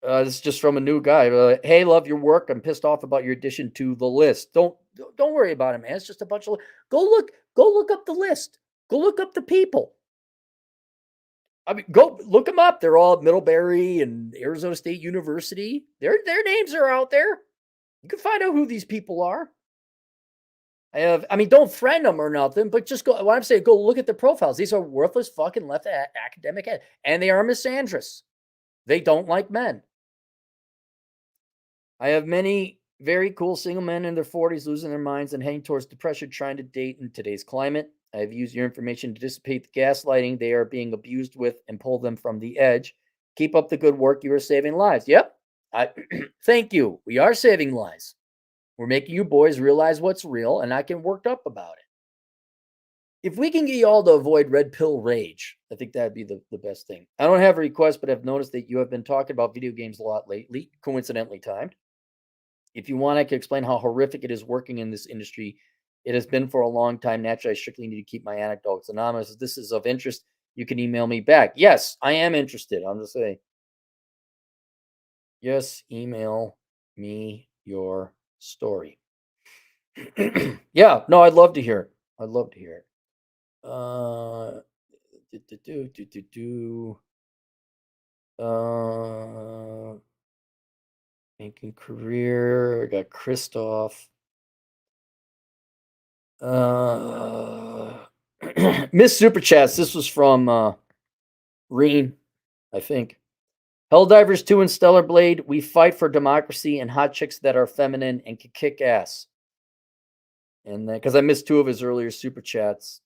this is just from a new guy. Hey, love your work. I'm pissed off about your addition to the list. Don't worry about it, man. It's just a bunch of go look up the list. Go look up the people. I mean, go look them up. They're all at Middlebury and Arizona State University. Their names are out there. You can find out who these people are. Don't friend them or nothing, but just go. What I'm saying, go look at the profiles. These are worthless fucking left academic heads, and they are misandrous. They don't like men. I have many very cool single men in their 40s losing their minds and heading towards depression trying to date in today's climate. I have used your information to dissipate the gaslighting they are being abused with and pull them from the edge. Keep up the good work. You are saving lives. Yep. Thank you. We are saving lives. We're making you boys realize what's real and not get worked up about it. If we can get you all to avoid red pill rage, I think that'd be the best thing. I don't have a request, but I've noticed that you have been talking about video games a lot lately, coincidentally timed. If you want, I can explain how horrific it is working in this industry. It has been for a long time. Naturally, I strictly need to keep my anecdotes anonymous. If this is of interest, you can email me back. Yes, I am interested. I'm just saying. Yes, email me your story. Yeah, no, I'd love to hear it. I'd love to hear it. Making career. I got Christoph. Miss Super Chats. This was from Reen, I think. Helldivers 2 and Stellar Blade. We fight for democracy and hot chicks that are feminine and can kick ass. And then, because I missed 2 of his earlier Super Chats,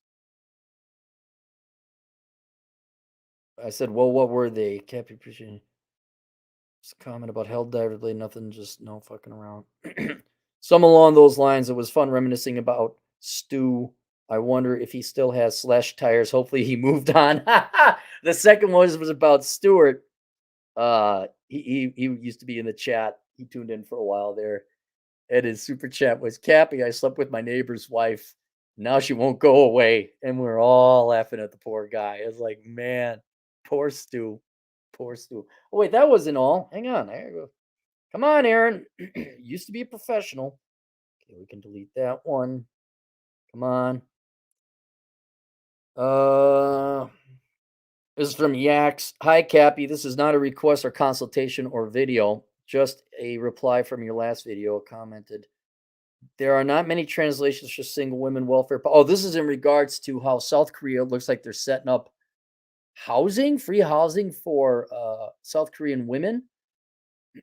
I said, well, what were they? Cappy, appreciate just comment about Helldiver Blade. Nothing, just no fucking around. Some along those lines. It was fun reminiscing about Stu. I wonder if he still has slash tires. Hopefully he moved on. The second one was about Stewart. He used to be in the chat. He tuned in for a while there. And his super chat was, Cappy, I slept with my neighbor's wife. Now she won't go away. And we're all laughing at the poor guy. I was like, man, poor Stu. Poor Stu. Oh, wait, that wasn't all. Hang on. There you go. Come on, Aaron. Used to be a professional. Okay, we can delete that one. Come on. This is from Yax. Hi, Cappy. This is not a request or consultation or video. Just a reply from your last video. Commented, there are not many translations for single women welfare. Oh, this is in regards to how South Korea looks like they're setting up housing, free housing for South Korean women.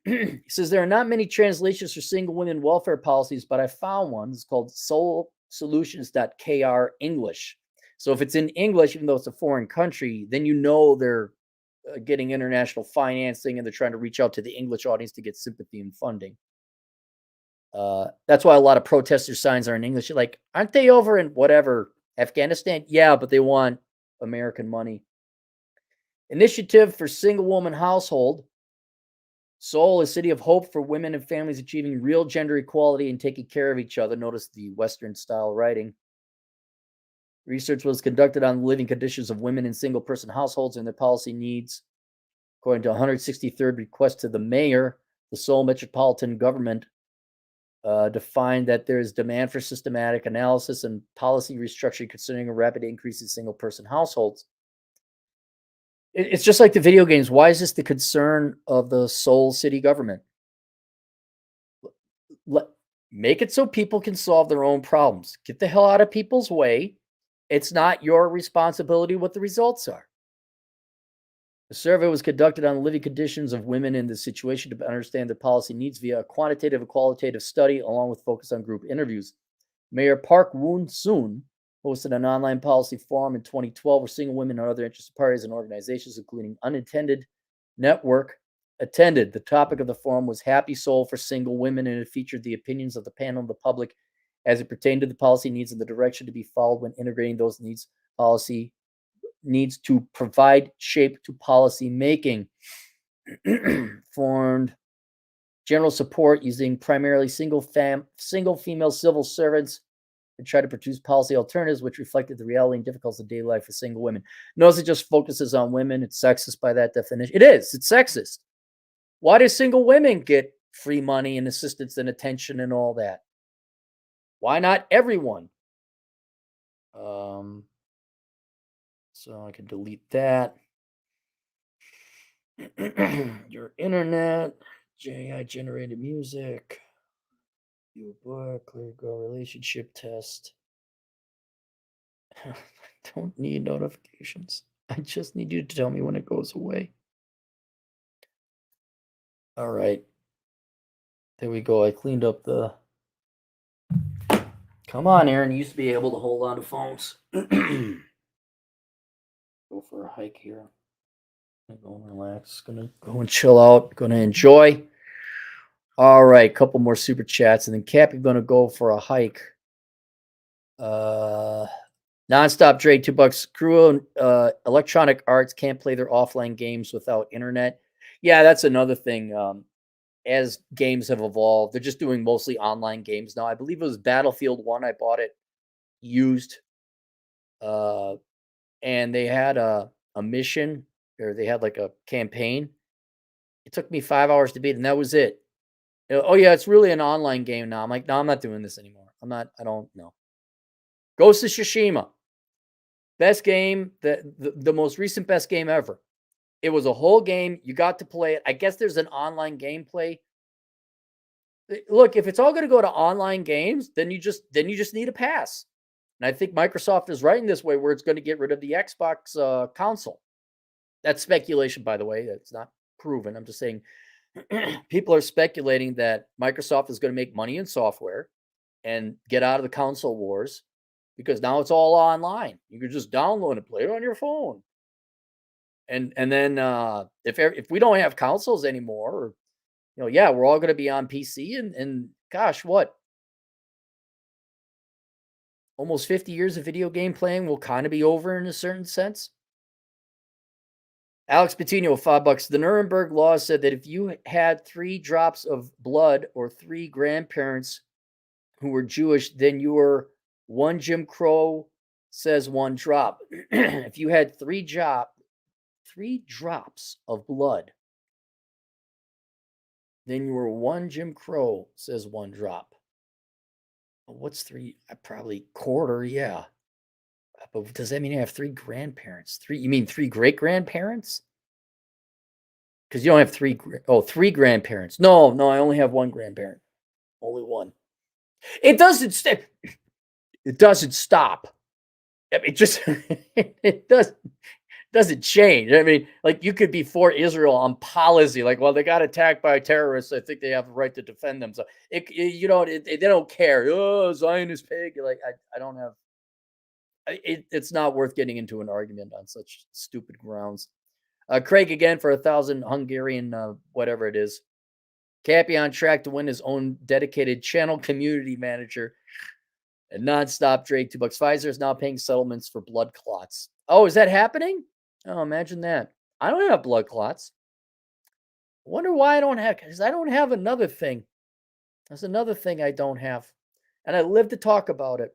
He says there are not many translations for single women welfare policies, but I found one. It's called soulsolutions.kr English. So if it's in English, even though it's a foreign country, then you know they're getting international financing and they're trying to reach out to the English audience to get sympathy and funding. That's why a lot of protester signs are in English. You're like, aren't they over in whatever Afghanistan? Yeah, but they want American money. Initiative for single woman household. Seoul, a city of hope for women and families achieving real gender equality and taking care of each other. Notice the Western style writing. Research was conducted on the living conditions of women in single person households and their policy needs. According to 163rd request to the mayor, the Seoul Metropolitan Government defined that there is demand for systematic analysis and policy restructuring concerning a rapid increase in single person households. It's just like the video games. Why is this the concern of the Seoul city government? Make it so people can solve their own problems. Get the hell out of people's way. It's not your responsibility what the results are. The survey was conducted on the living conditions of women in this situation to understand their policy needs via a quantitative and qualitative study, along with focus on group interviews. Mayor Park Woon-soon hosted an online policy forum in 2012 where single women and other interested parties and organizations, including Unintended Network, attended. The topic of the forum was Happy Soul for Single Women, and it featured the opinions of the panel and the public as it pertained to the policy needs and the direction to be followed when integrating those needs. Policy needs to provide shape to policy making. Formed general support using primarily single female civil servants and try to produce policy alternatives which reflected the reality and difficulties of daily life for single women. Notice it just focuses on women. It's sexist by that definition. It is. It's sexist. Why do single women get free money and assistance and attention and all that? Why not everyone? So I can delete that. Your internet, JI generated music, your book, clear girl relationship test. I don't need notifications. I just need you to tell me when it goes away. All right. There we go. I cleaned up the. Come on, Aaron. You used to be able to hold on to phones. Go for a hike here. Gonna go and relax. Gonna go and chill out. Gonna enjoy. All right, couple more super chats, and then Cappy gonna go for a hike. Nonstop Dre, $2. Crew Electronic Arts can't play their offline games without internet. Yeah, that's another thing. As games have evolved, they're just doing mostly online games now. I believe it was Battlefield 1. I bought it used. And they had a mission, or they had like a campaign. It took me 5 hours to beat, and that was it. Oh yeah, it's really an online game now. I'm like, no, I'm not doing this anymore. I don't know. Ghost of Tsushima. Best game, the most recent best game ever. It was a whole game. You got to play it. I guess there's an online gameplay. Look, if it's all going to go to online games, then you just need a pass. And I think Microsoft is right in this way, where it's going to get rid of the Xbox console. That's speculation, by the way. That's not proven. I'm just saying people are speculating that Microsoft is going to make money in software and get out of the console wars, because now it's all online. You can just download and play it on your phone. And then if we don't have consoles anymore, or, yeah, we're all going to be on PC, and gosh, what? Almost 50 years of video game playing will kind of be over in a certain sense. Alex Patino, $5. The Nuremberg law said that if you had 3 drops of blood or 3 grandparents who were Jewish, then you were one. Jim Crow says 1 drop. If you had 3 drops of blood, then you were 1. Jim Crow says 1 drop. What's 3? Probably quarter, yeah. But does that mean you have 3 grandparents? 3? You mean 3 great grandparents? Because you don't have 3. 3 grandparents. No, I only have 1 grandparent. Only 1. It doesn't stop. It doesn't stop. It just it doesn't change. I mean, like, you could be for Israel on policy, like, well, they got attacked by terrorists. I think they have the right to defend them. So they don't care. Oh, Zionist pig. Like, I don't have. It's not worth getting into an argument on such stupid grounds. Craig again for 1,000 Hungarian, whatever it is. Cappy on track to win his own dedicated channel community manager and nonstop Drake $2. Pfizer is now paying settlements for blood clots. Oh, is that happening? Oh, imagine that. I don't have blood clots. I wonder why I don't have, because I don't have another thing. There's another thing I don't have. And I live to talk about it.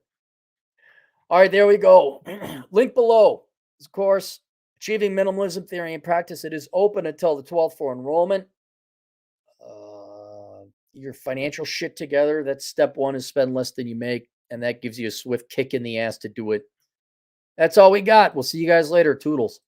All right, there we go. Link below. Of course, Achieving Minimalism Theory in Practice. It is open until the 12th for enrollment. Your financial shit together. That's step one, is spend less than you make. And that gives you a swift kick in the ass to do it. That's all we got. We'll see you guys later. Toodles.